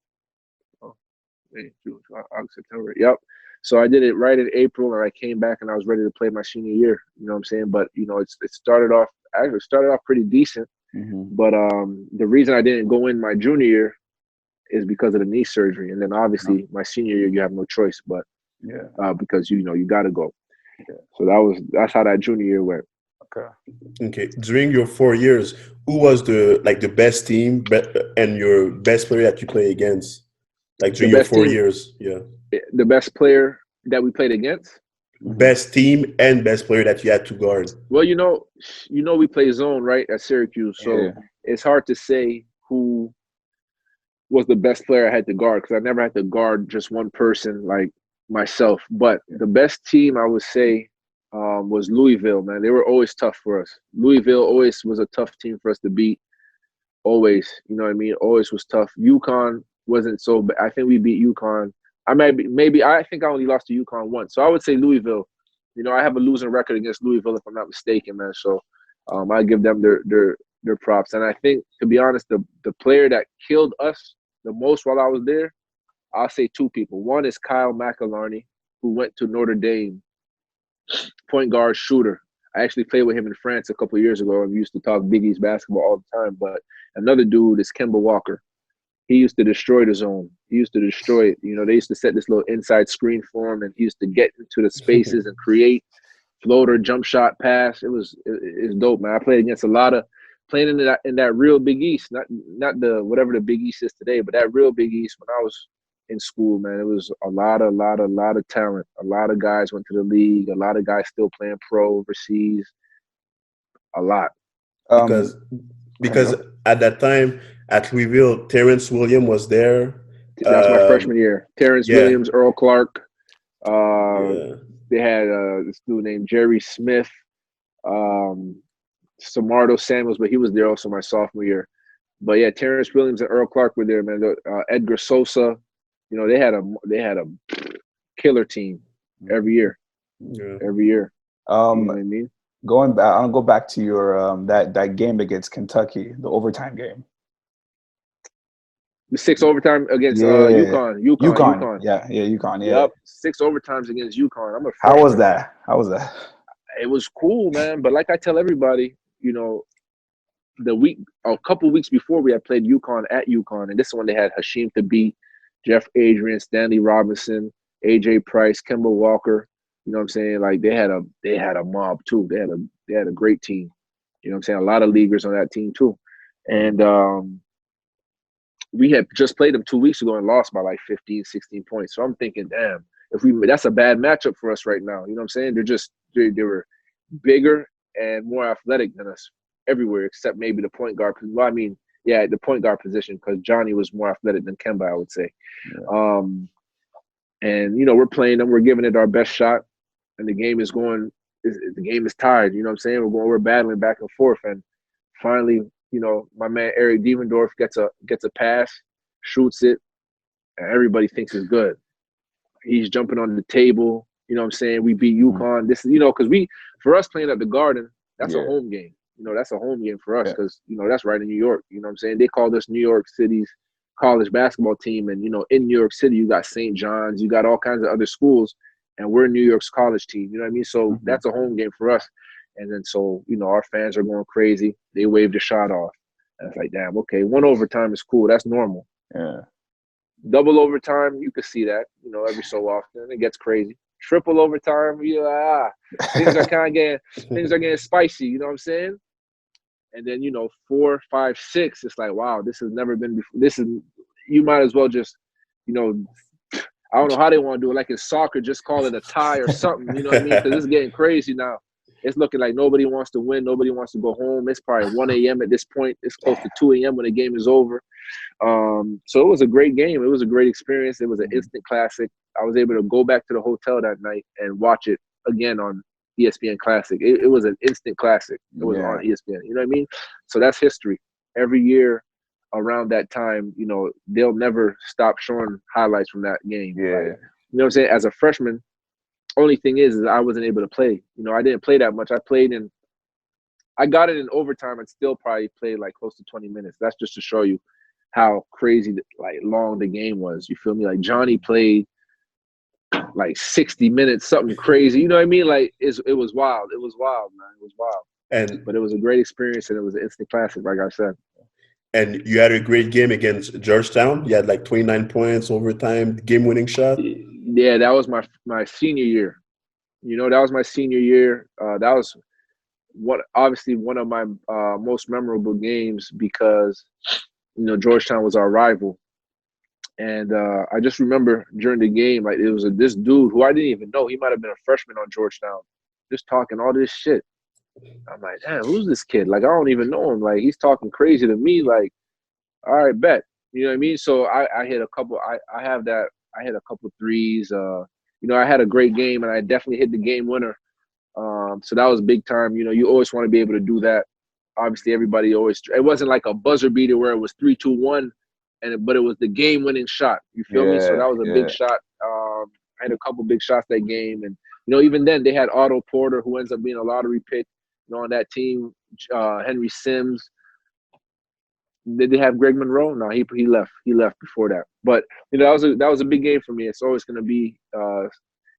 May, June, August, September. Yep. So I did it right in April, and I came back, and I was ready to play my senior year. You know what I'm saying? But you know, it started off pretty decent. But the reason I didn't go in my junior year is because of the knee surgery, and then obviously my senior year you have no choice, but because you know you got to go. So that's how that junior year went.
Okay. During your 4 years, who was the best team and your best player that you play against? Like during your 4 years,
the best player that we played against.
Best team and best player that you had to guard.
Well, you know, we play zone, right, at Syracuse, so it's hard to say who was the best player I had to guard, because I never had to guard just one person like myself. But the best team, I would say, was Louisville, man. They were always tough for us. Louisville always was a tough team for us to beat. Always, you know what I mean? Always was tough. UConn wasn't so bad. I think we beat UConn. I think I only lost to UConn once. So I would say Louisville. You know, I have a losing record against Louisville, if I'm not mistaken, man. So I give them their props. And I think, to be honest, the player that killed us the most while I was there, I'll say two people. One is Kyle McAlarney, who went to Notre Dame, point guard, shooter. I actually played with him in France a couple of years ago, and we used to talk Big East basketball all the time. But another dude is Kemba Walker. He used to destroy the zone. He used to destroy it. You know, they used to set this little inside screen for him, and he used to get into the spaces and create floater, jump shot, pass. It's dope, man. I played against playing in that real Big East, not the whatever the Big East is today, but that real Big East when I was in school, man. It was a lot of talent. A lot of guys went to the league. A lot of guys still playing pro overseas. A lot.
Because at that time at Louisville, Terrence Williams was there.
That's my freshman year. Terrence Williams, Earl Clark. They had this dude named Jerry Smith, Samardo Samuels, but he was there also my sophomore year. But yeah, Terrence Williams and Earl Clark were there, man. Edgar Sosa. You know, they had a killer team every year. Every year. You know what I mean?
Going back, I'll go back to your that game against Kentucky, the overtime game.
The 6 overtime against UConn. UConn.
Yeah, UConn. Yeah.
Yep. 6 overtimes against UConn.
How was that?
It was cool, man. But like I tell everybody, you know, a couple weeks before we had played UConn at UConn, and this one they had Hashim Thabit, Jeff Adrian, Stanley Robinson, AJ Price, Kemba Walker. You know what I'm saying? Like they had a mob too. They had a great team. You know what I'm saying? A lot of leaguers on that team too. And we had just played them 2 weeks ago and lost by like 15, 16 points. So I'm thinking, damn, that's a bad matchup for us right now. You know what I'm saying? They were bigger and more athletic than us everywhere except maybe the point guard. Well, I mean, yeah, the point guard position because Johnny was more athletic than Kemba, I would say. Yeah. And you know, we're playing them, we're giving it our best shot, and the game is tired. You know what I'm saying? We're battling back and forth, and finally, you know, my man Eric Devendorf gets a pass, shoots it, and everybody thinks it's good. He's jumping on the table. You know what I'm saying? We beat UConn. This is, you know, because for us playing at the Garden, that's a home game. You know, that's a home game for us because, you know, that's right in New York. You know what I'm saying? They call this New York City's college basketball team. And, you know, in New York City, you got St. John's, you got all kinds of other schools, and we're New York's college team. You know what I mean? So that's a home game for us. And then so, you know, our fans are going crazy. They waved a shot off. And it's like, damn, okay, 1 overtime is cool. That's normal. Yeah. Double overtime, you could see that, you know, every so often. It gets crazy. Triple overtime, you're like, things are getting spicy, you know what I'm saying? And then, you know, 4, 5, 6, it's like, wow, this has never been before. You might as well just, you know, I don't know how they want to do it. Like in soccer, just call it a tie or something, you know what I mean? Because it's getting crazy now. It's looking like nobody wants to win. Nobody wants to go home. It's probably 1 a.m. at this point. It's close to 2 a.m. when the game is over. So it was a great game. It was a great experience. It was an instant classic. I was able to go back to the hotel that night and watch it again on ESPN Classic. It was an instant classic. It was on ESPN. You know what I mean? So that's history. Every year around that time, you know, they'll never stop showing highlights from that game. Yeah. Like, you know what I'm saying? As a freshman, only thing is I wasn't able to play. You know, I didn't play that much. I got it in overtime and still probably played like close to 20 minutes. That's just to show you how crazy, like long the game was. You feel me? Like Johnny played like 60 minutes, something crazy. You know what I mean? Like it was wild. It was wild, man. It was wild. But it was a great experience and it was an instant classic, like I said.
And you had a great game against Georgetown. You had like 29 points, overtime, game-winning shot.
Yeah, that was my senior year. You know, that was my senior year. That was obviously one of my most memorable games because, you know, Georgetown was our rival. And I just remember during the game, like it was this dude who I didn't even know. He might have been a freshman on Georgetown, just talking all this shit. I'm like, damn, who's this kid? Like, I don't even know him. Like, he's talking crazy to me. Like, all right, bet. You know what I mean? So I hit a couple. I hit a couple threes. You know, I had a great game, and I definitely hit the game winner. So that was big time. You know, you always want to be able to do that. Obviously, everybody always. It wasn't like a buzzer beater where it was 3-2-1, but it was the game winning shot. You feel me? So that was a big shot. I had a couple big shots that game, and you know, even then they had Otto Porter, who ends up being a lottery pick. You know, on that team, Henry Sims. Did they have Greg Monroe? No, he left. He left before that. But you know, that was a big game for me. It's always going to be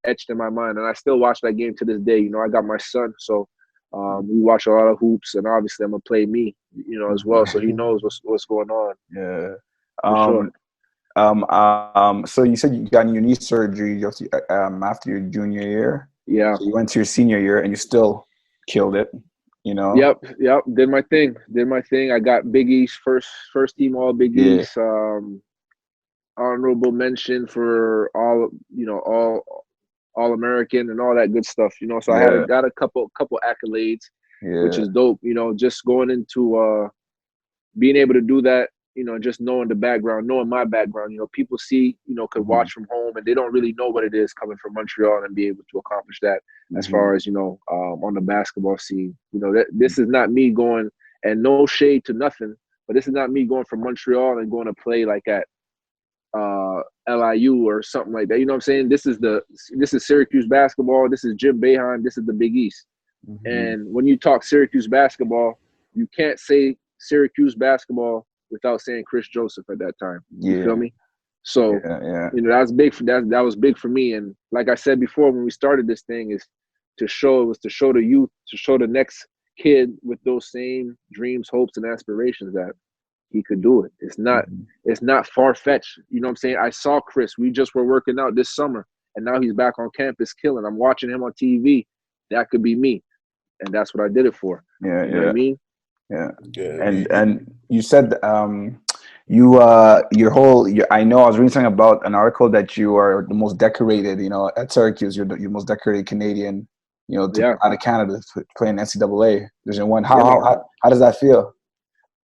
etched in my mind, and I still watch that game to this day. You know, I got my son, so we watch a lot of hoops, and obviously I'm gonna play me, you know, as well. So he knows what's going on.
Yeah. So you said you got your knee surgery after your junior year.
Yeah.
So you went to your senior year, and you still killed it. You know.
Yep. Did my thing. I got Big East first team All Big East. Honorable mention for all American and all that good stuff. You know, so I got a couple accolades, which is dope. You know, just going into being able to do that. You know, just knowing the background, knowing my background. You know, people could watch from home, and they don't really know what it is coming from Montreal and be able to accomplish that. As far as, you know, on the basketball scene, you know, this is not me going, and no shade to nothing, but this is not me going from Montreal and going to play like at LIU or something like that. You know what I'm saying? This is Syracuse basketball. This is Jim Boeheim. This is the Big East. And when you talk Syracuse basketball, you can't say Syracuse basketball without saying Kris Joesph at that time. You feel me? So, you know, that was big for me. And like I said before, when we started this thing, is to show the youth, to show the next kid with those same dreams, hopes, and aspirations that he could do it. It's not far-fetched. You know what I'm saying? I saw Kris. We just were working out this summer, and now he's back on campus killing. I'm watching him on TV. That could be me, and that's what I did it for.
Yeah,
you know what I mean?
Yeah. And you said I know I was reading something about an article that you are the most decorated, at Syracuse. You're the most decorated Canadian, out of Canada playing NCAA Division I. How does that feel?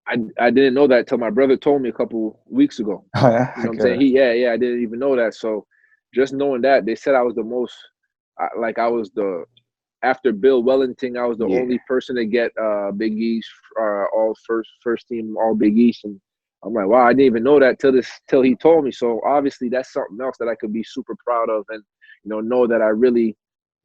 I didn't know that until my brother told me a couple weeks ago.
Oh, yeah?
You know what I'm saying? I didn't even know that. So just knowing that, they said I was the most, after Bill Wellington, I was the only person to get Big East, all first team, all Big East. And I'm like, wow, I didn't even know that till he told me. So obviously that's something else that I could be super proud of, and know that I really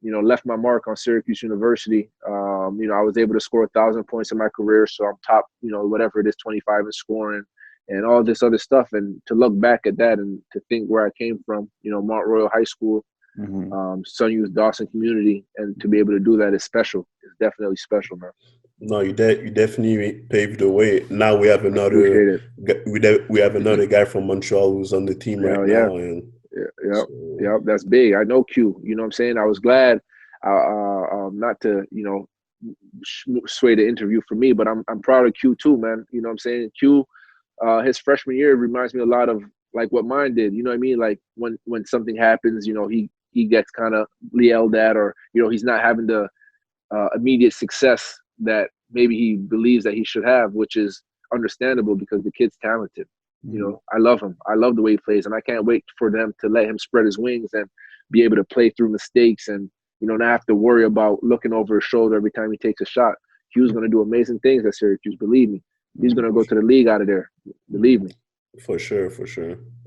left my mark on Syracuse University. I was able to score 1,000 points in my career, so I'm top, whatever it is, 25 in scoring and all this other stuff. And to look back at that and to think where I came from, Mont Royal High School, Sun Youth Dawson community, and to be able to do that is special. It's definitely special, man.
No, you definitely paved the way. Now we have another guy from Montreal who's on the team now. And
that's big. I know Q. You know what I'm saying? I was glad, not to sway the interview for me, but I'm proud of Q too, man. You know what I'm saying? Q, his freshman year reminds me a lot of like what mine did. You know what I mean? Like when something happens, he gets kind of yelled at, or he's not having the immediate success that maybe he believes that he should have, which is understandable because the kid's talented. I love him. I love the way he plays, and I can't wait for them to let him spread his wings and be able to play through mistakes and, not have to worry about looking over his shoulder every time he takes a shot. Q's going to do amazing things at Syracuse. Believe me. He's going to go to the league out of there. Believe me.
For sure.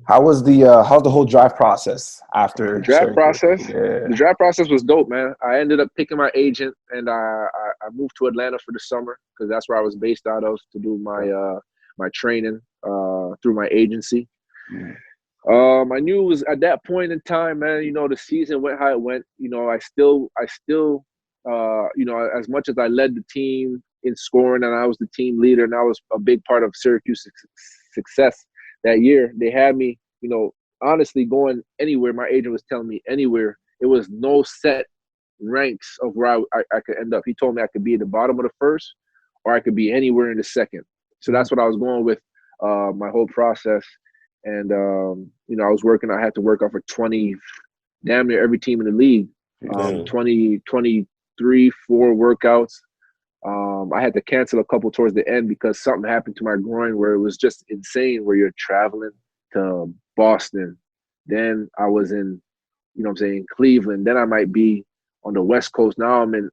How's the whole draft process after
the draft process?
Yeah.
The draft process was dope, man. I ended up picking my agent, and I moved to Atlanta for the summer because that's where I was based out of to do my training through my agency. I knew it was at that point in time, man, the season went how it went. I still, as much as I led the team in scoring and I was the team leader and I was a big part of Syracuse's success that year, they had me, honestly going anywhere. My agent was telling me anywhere. It was no set ranks of where I could end up. He told me I could be at the bottom of the first or I could be anywhere in the second. So that's what I was going with my whole process. And, I was working. I had to work out for 20, damn near every team in the league, 20, 23, 4 workouts. I had to cancel a couple towards the end because something happened to my groin where it was just insane, where you're traveling to Boston. Then I was in, Cleveland. Then I might be on the West Coast. Now I'm in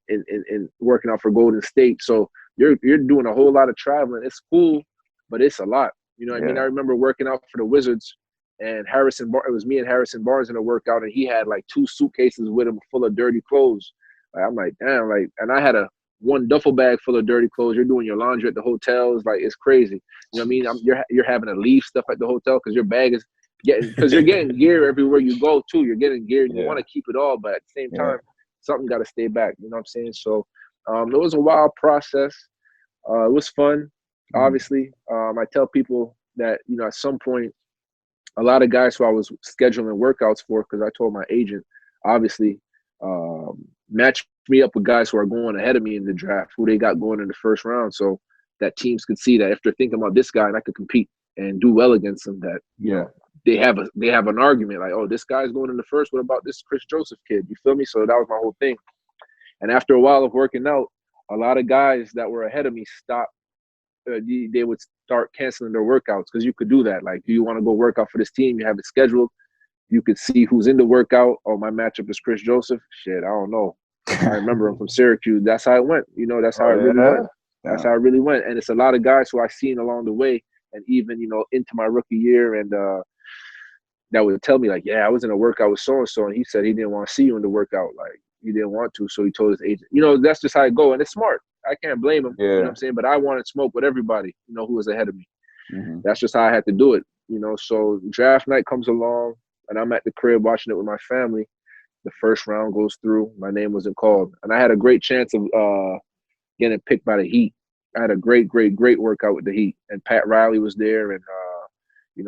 working out for Golden State. So you're doing a whole lot of traveling. It's cool, but it's a lot. You know what I mean? I remember working out for the Wizards, and it was me and Harrison Barnes in a workout, and he had like 2 suitcases with him full of dirty clothes. I'm like, damn, and I had one duffel bag full of dirty clothes. You're doing your laundry at the hotels, it's crazy. You know what I mean? You're having to leave stuff at the hotel because your bag is because you're getting gear everywhere you go too. You're getting gear, and you want to keep it all, but at the same time, something got to stay back. You know what I'm saying? So it was a wild process. It was fun. Obviously, I tell people that, at some point, a lot of guys who I was scheduling workouts for, because I told my agent, obviously, match me up with guys who are going ahead of me in the draft, who they got going in the first round, so that teams could see that if they're thinking about this guy and I could compete and do well against him, that they have an argument like, oh, this guy's going in the first. What about this Kris Joesph kid? You feel me? So that was my whole thing. And after a while of working out, a lot of guys that were ahead of me stopped. They would start canceling their workouts because you could do that. Like, do you want to go work out for this team? You have it scheduled. You could see who's in the workout. Oh, my matchup is Kris Joesph. Shit, I don't know. I remember him from Syracuse. That's how it went. That's how it really went. That's how it really went. And it's a lot of guys who I've seen along the way, and even into my rookie year, and that would tell me like, yeah, I was in a workout with so and so, and he said he didn't want to see you in the workout. Like, he didn't want to, so he told his agent. That's just how it go, and it's smart. I can't blame him, you know what I'm saying? But I wanted smoke with everybody, who was ahead of me. That's just how I had to do it, So draft night comes along, and I'm at the crib watching it with my family. The first round goes through. My name wasn't called. And I had a great chance of getting picked by the Heat. I had a great workout with the Heat, and Pat Riley was there, and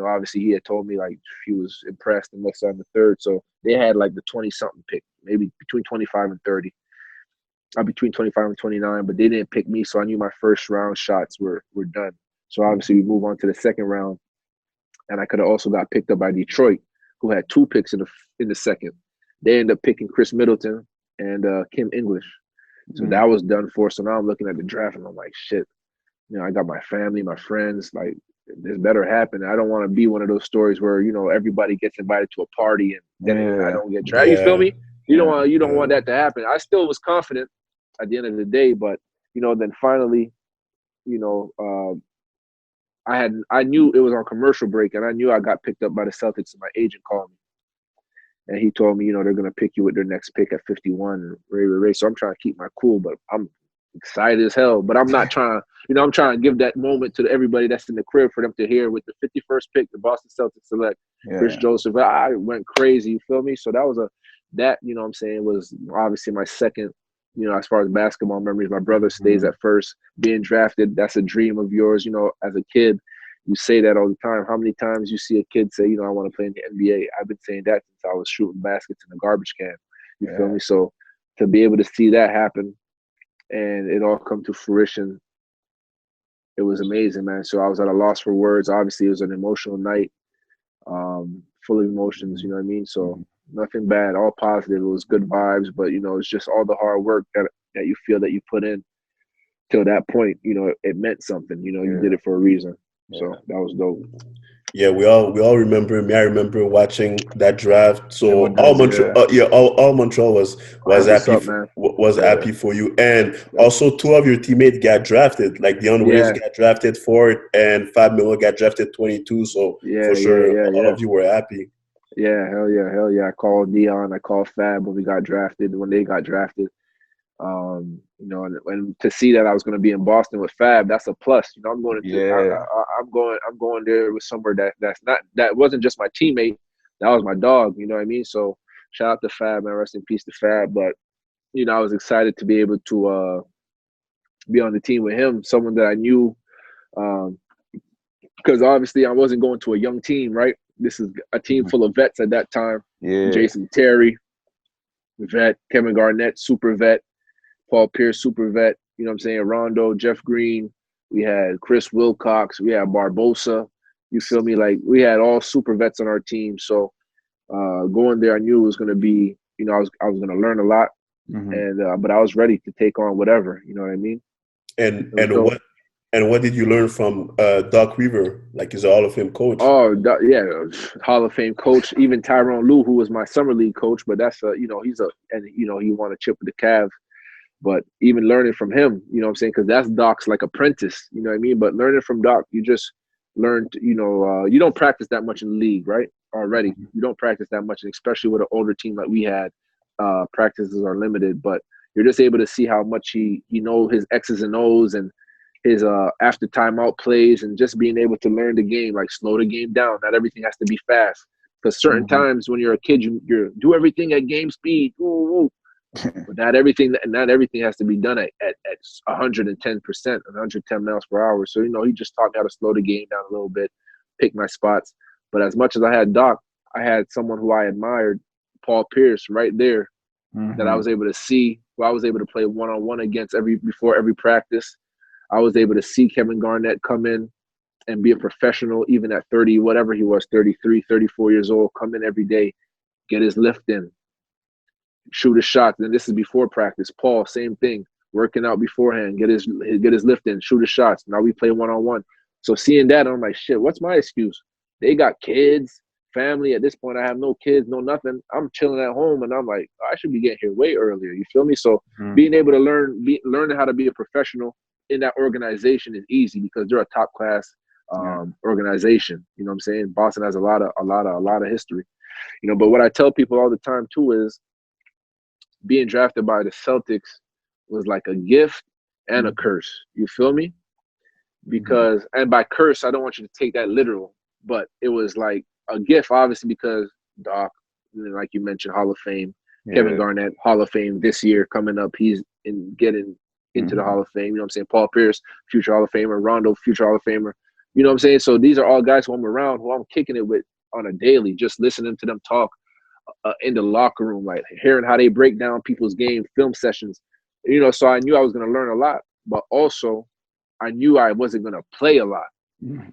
obviously he had told me like he was impressed and next on the third. So they had like the 20-something pick, maybe between 25 and 30. Between 25 and 29, but they didn't pick me, so I knew my first round shots were done. So obviously we move on to the second round, and I could have also got picked up by Detroit, who had 2 picks in the second. They ended up picking Chris Middleton and Kim English. So that was done for. So now I'm looking at the draft and I'm like, shit, I got my family, my friends, like this better happen. I don't want to be one of those stories where, everybody gets invited to a party and then I don't get drafted. You feel me? You don't want that to happen. I still was confident at the end of the day, but then finally, I knew it was on commercial break, and I knew I got picked up by the Celtics, and my agent called me. And he told me, they're going to pick you with their next pick at 51. So I'm trying to keep my cool, but I'm excited as hell. But I'm not trying to, I'm trying to give that moment to everybody that's in the crib for them to hear. With the 51st pick, the Boston Celtics select Kris Joesph. I went crazy, you feel me? So that was was obviously my second, as far as basketball memories. My brother stays at first. Being drafted, that's a dream of yours, as a kid. You say that all the time. How many times you see a kid say, I want to play in the NBA? I've been saying that since I was shooting baskets in a garbage can. You feel me? So to be able to see that happen and it all come to fruition, it was amazing, man. So I was at a loss for words. Obviously, it was an emotional night, full of emotions, you know what I mean? So nothing bad, all positive. It was good vibes, but, it's just all the hard work that you feel that you put in till that point, it meant something. You did it for a reason. So that was dope.
Yeah, we all remember me. I remember watching that draft. So all Montreal was happy for you, and also 2 of your teammates got drafted. Like Dion Williams got drafted 4th, and Fab Miller got drafted 22. So for sure, all of you were happy.
Yeah, hell yeah! I called Dion, I called Fab when they got drafted. And to see that I was going to be in Boston with Fab, that's a plus. I'm going to, I'm going there with somewhere that wasn't just my teammate, that was my dog. You know what I mean? So shout out to Fab, man. Rest in peace to Fab. But I was excited to be able to be on the team with him, someone that I knew, because obviously I wasn't going to a young team, right? This is a team full of vets at that time. Jason Terry, vet. Kevin Garnett, super vet. Paul Pierce, super vet. You know what I'm saying? Rondo, Jeff Green. We had Chris Wilcox. We had Barbosa. You feel me? Like, we had all super vets on our team. So going there, I knew it was going to be, I was going to learn a lot. And but I was ready to take on whatever. You know what I mean?
And what did you learn from Doc Weaver? Like, he's a Hall of Fame coach.
Oh, Hall of Fame coach. Even Tyronn Lue, who was my summer league coach, but that's he won a chip with the Cavs. But even learning from him, you know what I'm saying? Because that's Doc's like apprentice, you know what I mean? But learning from Doc, you just learned, you don't practice that much in the league, right? Already. You don't practice that much, and especially with an older team like we had, practices are limited. But you're just able to see how much he knows his X's and O's and his after timeout plays, and just being able to learn the game, like slow the game down. Not everything has to be fast. Because certain times when you're a kid, you do everything at game speed. Ooh. But not everything has to be done at 110%, 110 miles per hour. So, he just taught me how to slow the game down a little bit, pick my spots. But as much as I had Doc, I had someone who I admired, Paul Pierce, right there, that I was able to see, who I was able to play one-on-one against before every practice. I was able to see Kevin Garnett come in and be a professional, even at 30, whatever he was, 33, 34 years old, come in every day, get his lift in, shoot a shot. Then this is before practice. Paul, same thing, working out beforehand, get his lift in, shoot his shots. Now we play one-on-one. So seeing that, I'm like, shit, what's my excuse? They got kids, family. At this point, I have no kids, no nothing. I'm chilling at home, and I'm like, I should be getting here way earlier. You feel me? So being able to learning how to be a professional in that organization is easy, because they're a top class organization. You know what I'm saying? Boston has a lot of history. But what I tell people all the time too is, being drafted by the Celtics was like a gift and a curse. You feel me? Because, and by curse, I don't want you to take that literal, but it was like a gift, obviously, because Doc, like you mentioned, Hall of Fame. Kevin Garnett, Hall of Fame this year coming up. He's getting into the Hall of Fame. You know what I'm saying? Paul Pierce, future Hall of Famer. Rondo, future Hall of Famer. You know what I'm saying? So these are all guys who I'm around, who I'm kicking it with on a daily, just listening to them talk in the locker room, like hearing how they break down people's game, film sessions. You know, so I knew I was going to learn a lot, but also I knew I wasn't going to play a lot.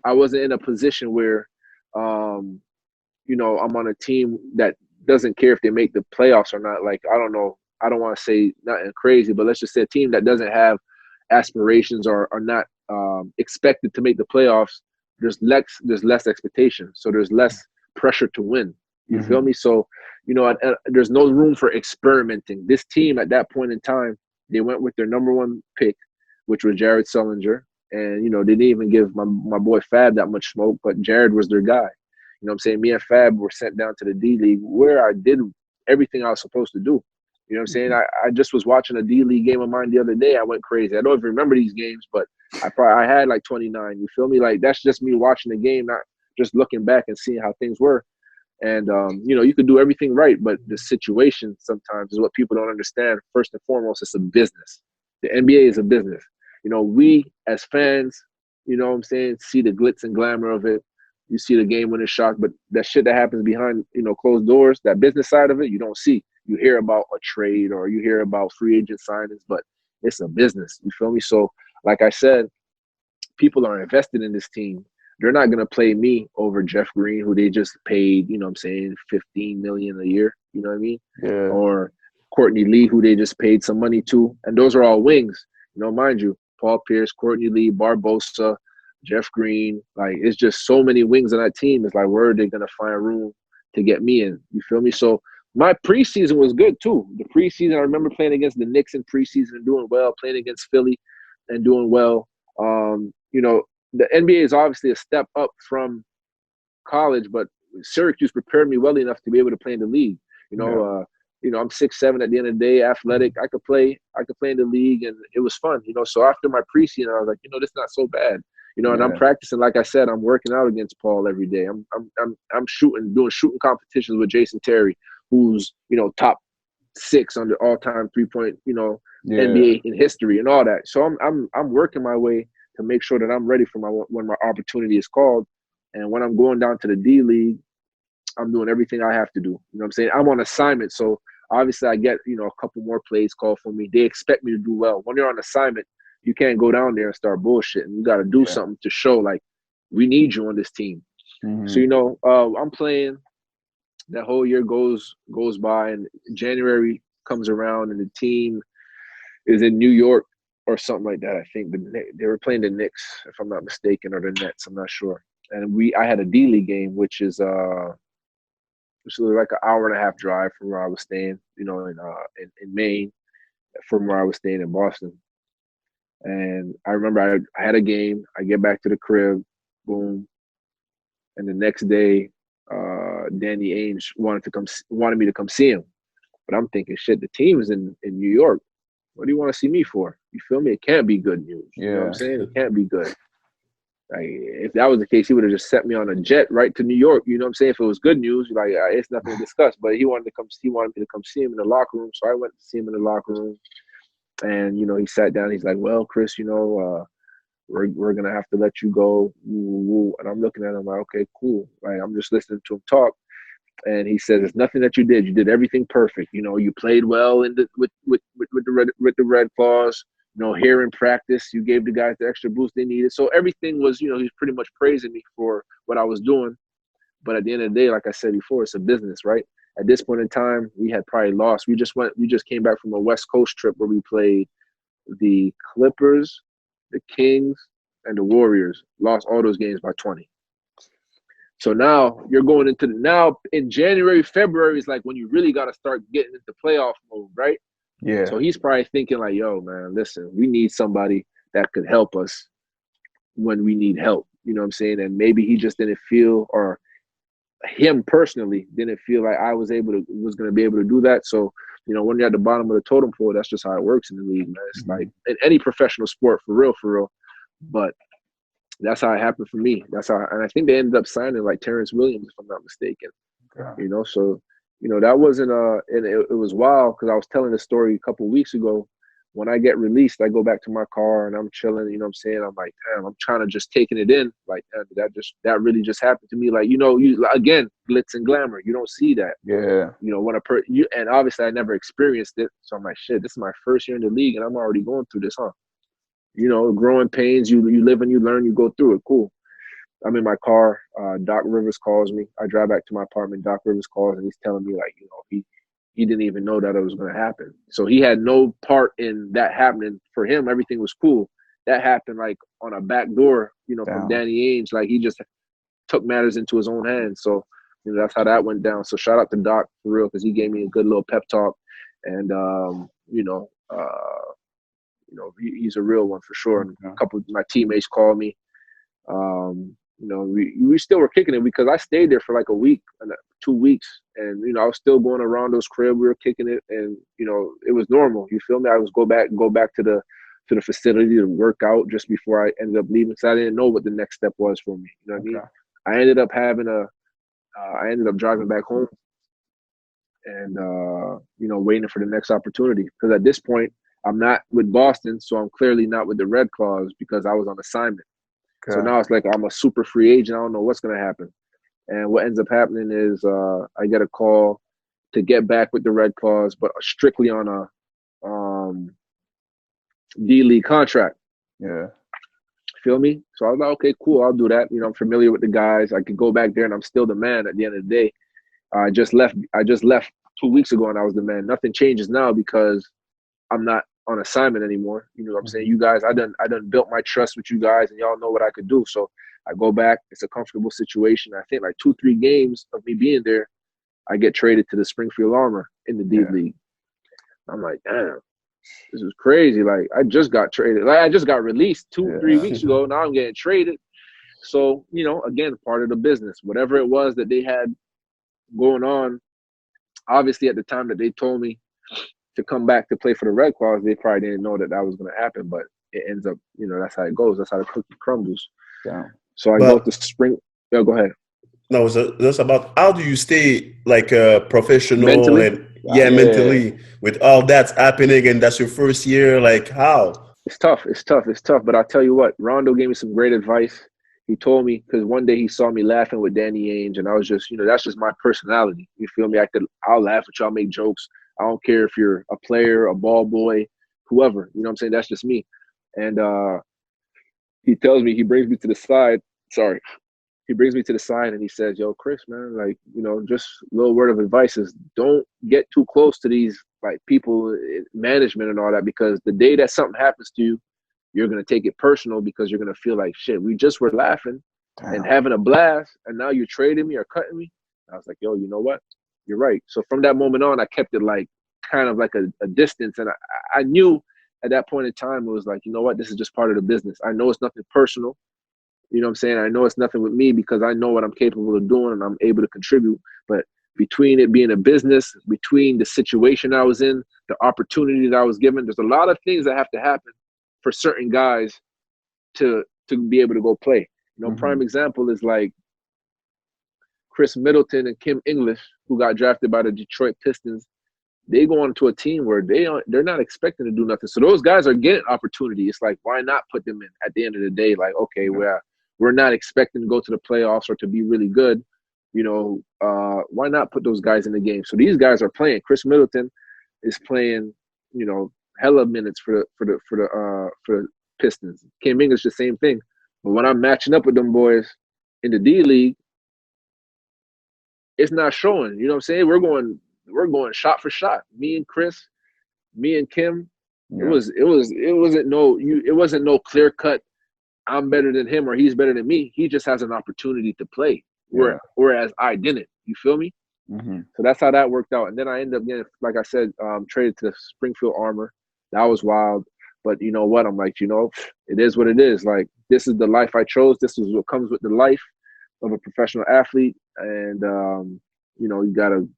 I wasn't in a position where, you know, I'm on a team that doesn't care if they make the playoffs or not. Like, I don't know. I don't want to say nothing crazy, but let's just say a team that doesn't have aspirations or are not expected to make the playoffs. There's less expectation. So there's less pressure to win. You feel me? So, you know, there's no room for experimenting. This team at that point in time, they went with their number one pick, which was Jared Sullinger. And, you know, they didn't even give my boy Fab that much smoke, but Jared was their guy. You know what I'm saying? Me and Fab were sent down to the D-League where I did everything I was supposed to do. You know what I'm saying? I just was watching a D-League game of mine the other day. I went crazy. I don't even remember these games, but I had like 29. You feel me? Like, that's just me watching the game, not just looking back and seeing how things were. And, you know, you could do everything right, but the situation sometimes is what people don't understand. First and foremost, it's a business. The NBA is a business. You know, we as fans, you know what I'm saying, see the glitz and glamour of it. You see the game-winning shot, but that shit that happens behind, you know, closed doors, that business side of it, you don't see. You hear about a trade or you hear about free agent signings, but it's a business. You feel me? So, like I said, people are invested in this team. They're not going to play me over Jeff Green, who they just paid, you know what I'm saying, $15 million a year, you know what I mean?
Yeah.
Or Courtney Lee, who they just paid some money to. And those are all wings, you know, mind you. Paul Pierce, Courtney Lee, Barbosa, Jeff Green. Like, it's just so many wings on that team. It's like, where are they going to find room to get me in? You feel me? So my preseason was good, too. The preseason, I remember playing against the Knicks in preseason and doing well, playing against Philly and doing well. You know, the NBA is obviously a step up from college, but Syracuse prepared me well enough to be able to play in the league. You know, you know, I'm 6'7" at the end of the day, athletic. I could play in the league, and it was fun. You know, so after my preseason, I was like, you know, this is not so bad. You know, and I'm practicing. Like I said, I'm working out against Paul every day. I'm doing shooting competitions with Jason Terry, who's, you know, top 6 on the all-time 3-point, you know, NBA in history and all that. So I'm working my way to make sure that I'm ready for when my opportunity is called. And when I'm going down to the D-League, I'm doing everything I have to do. You know what I'm saying? I'm on assignment, so obviously I get, you know, a couple more plays called for me. They expect me to do well. When you're on assignment, you can't go down there and start bullshitting. You got to do something to show, like, we need you on this team. So, you know, I'm playing. That whole year goes by, and January comes around, and the team is in New York or something like that. I think they were playing the Knicks, if I'm not mistaken, or the Nets. I'm not sure. And I had a D-League game, which is like an hour and a half drive from where I was staying, you know, in Maine, from where I was staying in Boston. And I remember I had a game. I get back to the crib, boom, and the next day, Danny Ainge wanted me to come see him. But I'm thinking, shit, the team is in New York. What do you want to see me for? You feel me? It can't be good news. You know what I'm saying? It can't be good. Like, if that was the case, he would have just sent me on a jet right to New York. You know what I'm saying? If it was good news, like, it's nothing to discuss. But he wanted me to come see him in the locker room. So I went to see him in the locker room. And, you know, he sat down. He's like, well, Kris, you know, we're going to have to let you go. And I'm looking at him like, okay, cool. Like, I'm just listening to him talk. And he says, "There's nothing that you did. You did everything perfect. You know, you played well with the Red Claws. You know, here in practice, you gave the guys the extra boost they needed. So everything was, you know, he's pretty much praising me for what I was doing. But at the end of the day, like I said before, it's a business, right? At this point in time, we had probably lost. We just came back from a West Coast trip where we played the Clippers, the Kings, and the Warriors. Lost all those games by 20. So now you're going into now in January, February is like when you really got to start getting into playoff mode, right?
Yeah.
So he's probably thinking like, yo, man, listen, we need somebody that could help us when we need help. You know what I'm saying? And maybe he just didn't feel, or him personally didn't feel like I was going to be able to do that. So, you know, when you're at the bottom of the totem pole, that's just how it works in the league, man. It's like in any professional sport, for real. But that's how it happened for me. And I think they ended up signing like Terrence Williams, if I'm not mistaken. Okay. You know, so, you know, that wasn't and it was wild because I was telling the story a couple of weeks ago When I get released, I go back to my car and I'm chilling, you know what I'm saying? I'm like, damn, I'm trying to just taking it in. Like, that really just happened to me. Like, again, glitz and glamour. You don't see that.
Yeah.
When and obviously I never experienced it. So I'm like, shit, this is my first year in the league and I'm already going through this, huh? Growing pains, you live and you learn, you go through it. Cool. I'm in my car. Doc Rivers calls me. I drive back to my apartment. Doc Rivers calls and he's telling me like, he didn't even know that it was going to happen. So he had no part in that happening. For him, everything was cool. That happened like on a back door, from Danny Ainge. Like he just took matters into his own hands. So, that's how that went down. So shout out to Doc for real, because he gave me a good little pep talk. And, he's a real one for sure. And a couple of my teammates called me. We still were kicking it because I stayed there for like a week, 2 weeks, and I was still going around those crib. We were kicking it, and it was normal. You feel me? I was go back to the facility to work out just before I ended up leaving, because I didn't know what the next step was for me. You know what I mean? I ended up I ended up driving back home, and waiting for the next opportunity, because at this point I'm not with Boston, so I'm clearly not with the Red Claws because I was on assignment. So now it's like I'm a super free agent. I don't know what's going to happen. And what ends up happening is I get a call to get back with the Red Claws, but strictly on a D-League contract.
Yeah.
Feel me? So I was like, okay, cool, I'll do that. I'm familiar with the guys. I could go back there and I'm still the man at the end of the day. I just left 2 weeks ago and I was the man. Nothing changes now because I'm not on assignment anymore. You know what I'm saying? You guys, I done built my trust with you guys and y'all know what I could do. So I go back. It's a comfortable situation. I think like 2-3 games of me being there, I get traded to the Springfield Armor in the D League. I'm like, damn, this is crazy. Like I just got traded. Like I just got released 2-3 weeks ago. Now I'm getting traded. So, again, part of the business, whatever it was that they had going on, obviously at the time that they told me to come back to play for the Red Claws, they probably didn't know that was going to happen, but it ends up, that's how it goes. That's how the cookie crumbles.
Yeah.
So I go to spring. Yeah, go ahead.
No, that's about how do you stay like professional
mentally?
And mentally with all that's happening, and that's your first year. Like how?
It's tough. But I'll tell you what, Rondo gave me some great advice. He told me, because one day he saw me laughing with Danny Ainge, and I was just, that's just my personality. You feel me? I'll laugh with y'all, make jokes. I don't care if you're a player, a ball boy, whoever. You know what I'm saying? That's just me. And he tells me, he brings me to the side. He brings me to the side and he says, yo, Kris, man, like, just a little word of advice is don't get too close to these like people, management and all that, because the day that something happens to you, you're going to take it personal because you're going to feel like, shit, we just were laughing and having a blast, and now you're trading me or cutting me. I was like, yo, you know what? You're right. So from that moment on, I kept it like kind of like a distance. And I knew at that point in time, it was like, you know what? This is just part of the business. I know it's nothing personal. You know what I'm saying? I know it's nothing with me because I know what I'm capable of doing and I'm able to contribute. But between it being a business, between the situation I was in, the opportunity that I was given, there's a lot of things that have to happen for certain guys to be able to go play. Prime example is like Chris Middleton and Kim English, who got drafted by the Detroit Pistons. They go on to a team where they're not expecting to do nothing. So those guys are getting opportunity. It's like, why not put them in at the end of the day? Like, okay, we're not expecting to go to the playoffs or to be really good. Why not put those guys in the game? So these guys are playing. Chris Middleton is playing, hella minutes for the Pistons. Kim English, the same thing. But when I'm matching up with them boys in the D League, it's not showing. You know what I'm saying? We're going shot for shot. Me and Chris, me and Kim. Yeah. It wasn't no clear cut. I'm better than him or he's better than me. He just has an opportunity to play, whereas I didn't. You feel me?
Mm-hmm.
So that's how that worked out. And then I ended up getting, like I said, traded to the Springfield Armor. That was wild. But you know what? I'm like, it is what it is. Like, this is the life I chose. This is what comes with the life of a professional athlete. And, you got to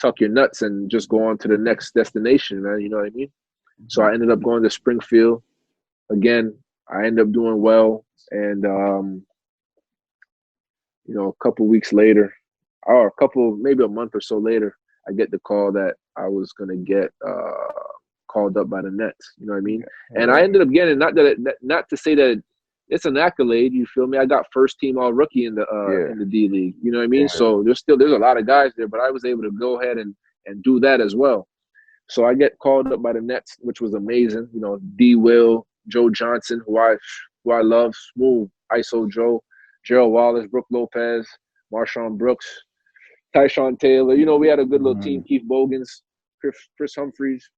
tuck your nuts and just go on to the next destination, man. You know what I mean? Mm-hmm. So I ended up going to Springfield. Again, I ended up doing well. And, a couple weeks later, or maybe a month or so later, I get the call that I was going to get called up by the Nets. You know what I mean? And I ended up getting, not to say that it's an accolade. You feel me? I got first team all rookie in the D League. You know what I mean? So there's a lot of guys there, but I was able to go ahead and do that as well. So I get called up by the Nets, which was amazing. You know, D. Will, Joe Johnson, who I love, Smooth, ISO Joe, Gerald Wallace, Brooke Lopez, Marshawn Brooks, Tyshawn Taylor. You know, we had a good little team. Keith Bogans, Chris Humphreys.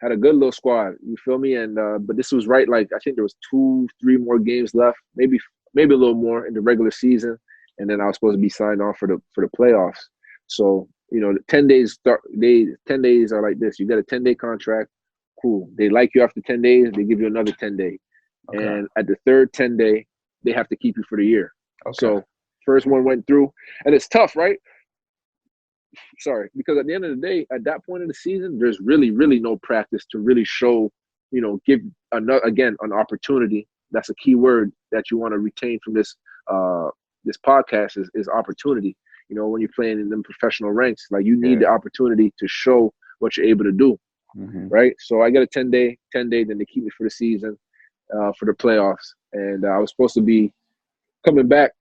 Had a good little squad. You feel me? And but this was right. Like I think there was 2-3 more games left, maybe a little more in the regular season, and then I was supposed to be signed on for the playoffs. So. You know, 10 days 10 days are like this. You got a 10-day contract. Cool. They like you after 10 days, they give you another 10 day. Okay. And at the third 10 day, they have to keep you for the year. Okay. So first one went through. And it's tough, right? Sorry. Because at the end of the day, at that point in the season, there's really, really no practice to really show, you know, give an opportunity. That's a key word that you want to retain from this podcast is opportunity. You know, when you're playing in them professional ranks, like you need the opportunity to show what you're able to do, right? So I get a 10-day, then they keep me for the season, for the playoffs. And I was supposed to be coming back.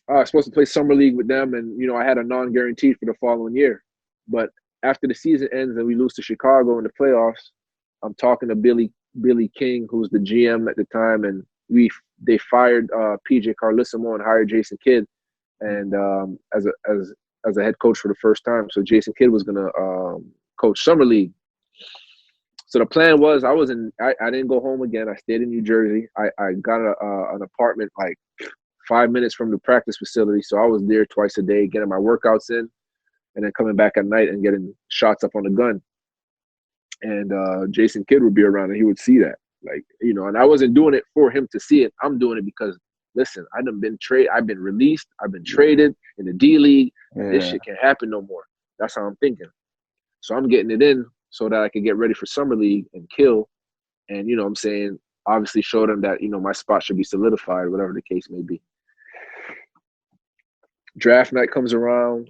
I was supposed to play summer league with them, and, you know, I had a non-guarantee for the following year. But after the season ends and we lose to Chicago in the playoffs, I'm talking to Billy King, who's the GM at the time, and they fired PJ Carlissimo and hired Jason Kidd. And as a head coach for the first time. So Jason Kidd was gonna coach summer league. So the plan was I didn't go home again. I stayed in New Jersey. I got an apartment like 5 minutes from the practice facility. So I was there twice a day, getting my workouts in, and then coming back at night and getting shots up on the gun. And Jason Kidd would be around and he would see that. Like, you know, and I wasn't doing it for him to see it. I'm doing it because listen, I've been released. I've been traded in the D League. This shit can't happen no more. That's how I'm thinking. So I'm getting it in so that I can get ready for summer league and kill. And, you know what I'm saying, obviously show them that, you know, my spot should be solidified, whatever the case may be. Draft night comes around.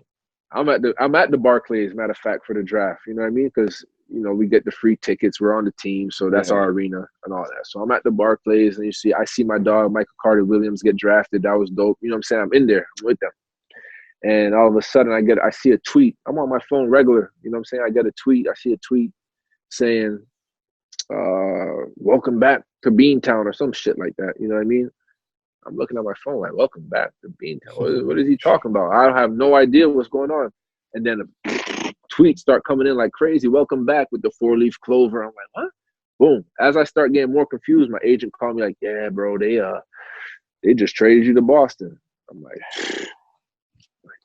I'm at the Barclays, matter of fact, for the draft. You know what I mean? Because, you know, we get the free tickets. We're on the team, so that's our arena and all that. So I'm at the Barclays, and I see my dog, Michael Carter Williams, get drafted. That was dope. You know what I'm saying? I'm in there. I'm with them. And all of a sudden, I see a tweet. I'm on my phone regular. You know what I'm saying? I get a tweet. I see a tweet saying, welcome back to Beantown or some shit like that. You know what I mean? I'm looking at my phone like, welcome back to Beantown. What is he talking about? I have no idea what's going on. And then tweets start coming in like crazy. Welcome back with the 4-leaf clover. I'm like, what? Boom. As I start getting more confused, my agent called me like, yeah, bro, they just traded you to Boston. I'm like,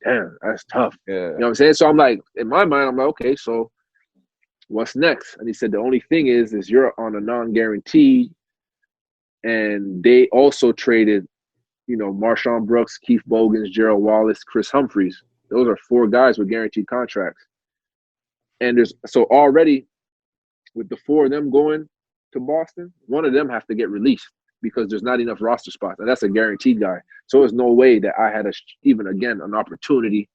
damn, that's tough. Yeah. You know what I'm saying? So I'm like, in my mind, I'm like, okay, so what's next? And he said, the only thing is you're on a non-guarantee. And they also traded, you know, Marshawn Brooks, Keith Bogans, Gerald Wallace, Chris Humphreys. Those are 4 guys with guaranteed contracts. And so already with the 4 of them going to Boston, one of them have to get released because there's not enough roster spots. And that's a guaranteed guy. So there's no way that I had an opportunity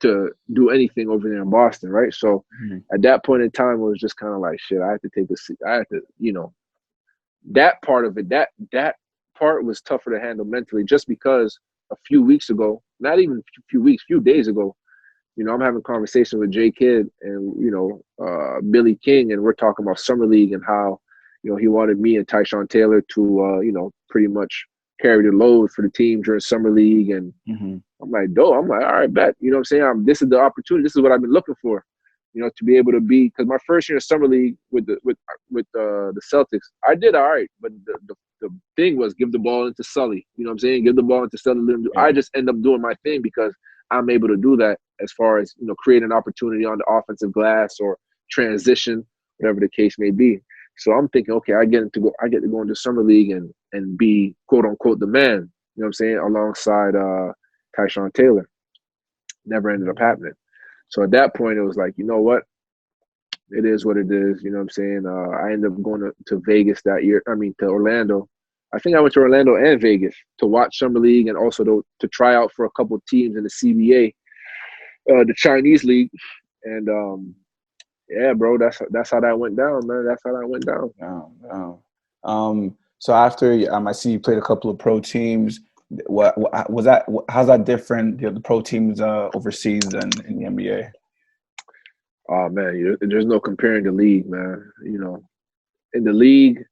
to do anything over there in Boston, right? So at that point in time, it was just kind of like, shit, I had to, you know, that part of it, that part was tougher to handle mentally just because a few weeks ago, not even a few weeks, few days ago, you know, I'm having a conversation with Jay Kidd and, you know, Billy King, and we're talking about Summer League and how, you know, he wanted me and Tyshawn Taylor to, you know, pretty much carry the load for the team during Summer League. And I'm like, dope. I'm like, all right, bet. You know what I'm saying? This is the opportunity. This is what I've been looking for, you know, to be able to be, because my first year in Summer League with the Celtics, I did all right, but the thing was give the ball into Sully. You know what I'm saying? Give the ball into Sully. I just end up doing my thing because I'm able to do that as far as, you know, create an opportunity on the offensive glass or transition, whatever the case may be. So I'm thinking, okay, I get to go into Summer League and be quote unquote the man, you know what I'm saying, alongside Tyshawn Taylor. Never ended up happening. So at that point, it was like, you know what? It is what it is. You know what I'm saying? I ended up going to Vegas that year. To Orlando. I think I went to Orlando and Vegas to watch Summer League and also to try out for a couple of teams in the CBA, the Chinese League. And Yeah, bro. That's how that went down, man. That's how that went down.
So after I see you played a couple of pro teams. What was that? How's that different? The pro teams overseas than in the NBA?
Oh man, there's no comparing the league, man. In the league,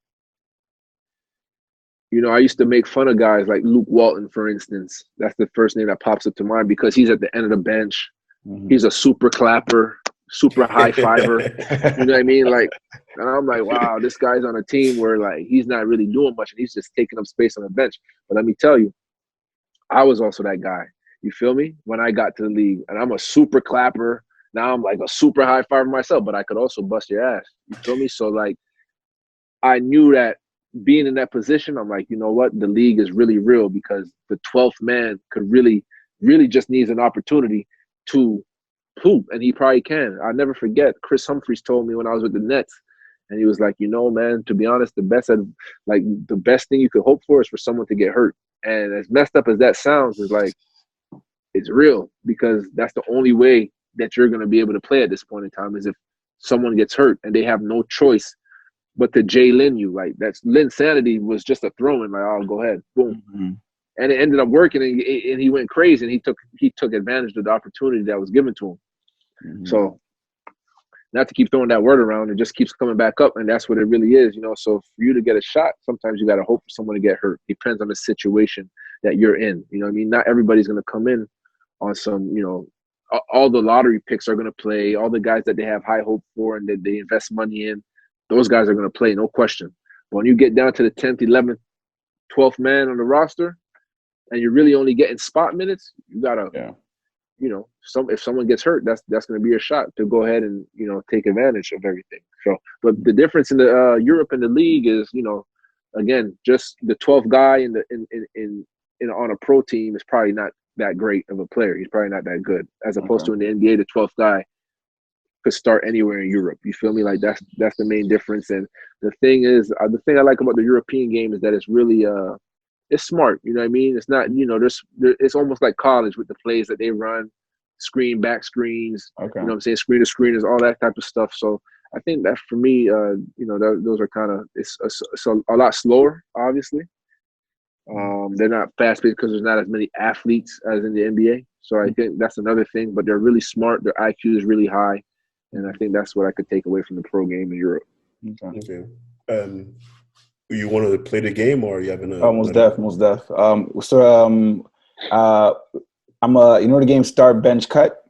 I used to make fun of guys like Luke Walton, for instance. That's the first name that pops up to mind because he's at the end of the bench. Mm-hmm. He's a super clapper, super high fiver. You know what I mean? Like, and I'm like, wow, this guy's on a team where like he's not really doing much and he's just taking up space on the bench. But let me tell you, I was also that guy. You feel me? When I got to the league, and I'm a super clapper. Now I'm like a super high fiver myself, but I could also bust your ass. You feel me? So like, I knew that being in that position, I'm like, you know what? The league is really real because the 12th man could really, really just needs an opportunity to hoop, and he probably can. I'll never forget. Chris Humphries told me when I was with the Nets, and he was like, man, to be honest, the best thing you could hope for is for someone to get hurt. And as messed up as that sounds, is like, it's real because that's the only way that you're going to be able to play at this point in time is if someone gets hurt and they have no choice but to Lynn you. Like, that's Lynn's sanity was just a throw in, like, oh, go ahead, boom. Mm-hmm. And it ended up working, and he went crazy, and he took advantage of the opportunity that was given to him. Mm-hmm. So, not to keep throwing that word around, it just keeps coming back up, and that's what it really is, So for you to get a shot, sometimes you got to hope for someone to get hurt. Depends on the situation that you're in. You know what I mean? Not everybody's going to come in on some, all the lottery picks are going to play. All the guys that they have high hope for and that they invest money in, those guys are going to play, no question. But when you get down to the 10th, 11th, 12th man on the roster, and you're really only getting spot minutes, you got to, if someone gets hurt, that's going to be a shot to go ahead and, take advantage of everything. So, but the difference in the Europe and the league is, again, just the 12th guy in on a pro team is probably not that great of a player. He's probably not that good, as opposed to in the NBA, the 12th guy could start anywhere in Europe. You feel me? Like that's the main difference. And the thing is, the thing I like about the European game is that it's really it's smart. You know what I mean? It's not, it's almost like college with the plays that they run, screen, back screens. Okay. You know what I'm saying? Screen to screen is all that type of stuff. So I think that for me, those are kind of, it's a lot slower, obviously. They're not fast-paced because there's not as many athletes as in the NBA. So I think that's another thing. But they're really smart. Their IQ is really high. And I think that's what I could take away from the pro game in Europe.
Okay. You wanted to play the game, or you having a?
Most def. I'm you know the game start, bench, cut?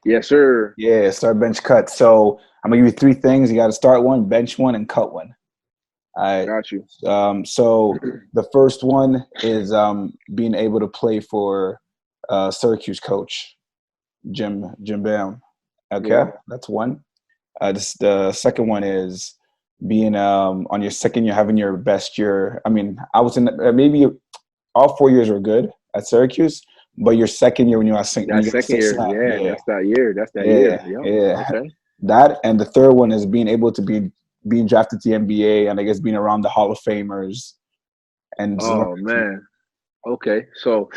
Yes, sir.
Yeah, start, bench, cut. So I'm gonna give you three things. You got to start one, bench one, and cut one. I
got you.
So the first one is being able to play for Syracuse coach Jim Bam. Okay, yeah. That's one. The second one is being on your second year, having your best year. I mean, I was in maybe all 4 years were good at Syracuse, but your second year when you were
second year, that's that year. That's that year.
Yeah. Okay. That, and the third one is being able to being drafted to the NBA, and I guess being around the Hall of Famers. And
man, okay, so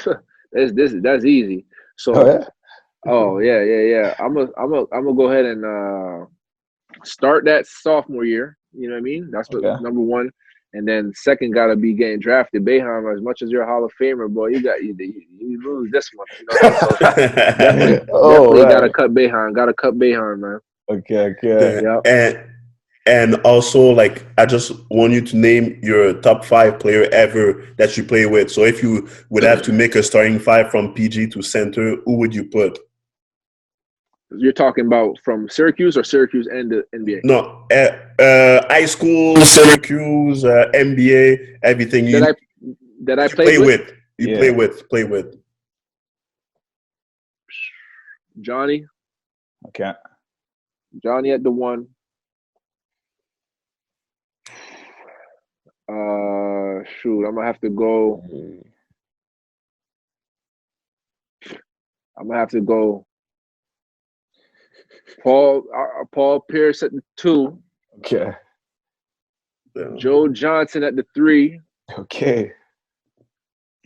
that's easy. So, yeah. I'm gonna go ahead and start that sophomore year. You know what I mean? That's what number one. And then second got to be getting drafted. Boeheim, as much as you're a Hall of Famer, boy, you lose this one. So definitely got to cut Boeheim. Got to cut Boeheim, man.
Okay.
Yeah. And also, like, I just want you to name your top 5 player ever that you play with. So if you would have to make a starting 5 from PG to center, who would you put?
You're talking about from Syracuse or Syracuse and the NBA?
No, high school, Syracuse, NBA, everything.
That I play with?
Play with.
Johnny.
Okay.
Johnny at the 1. Shoot, I'm gonna have to go. Paul Pierce at the 2.
Okay.
Joe Johnson at the 3.
Okay.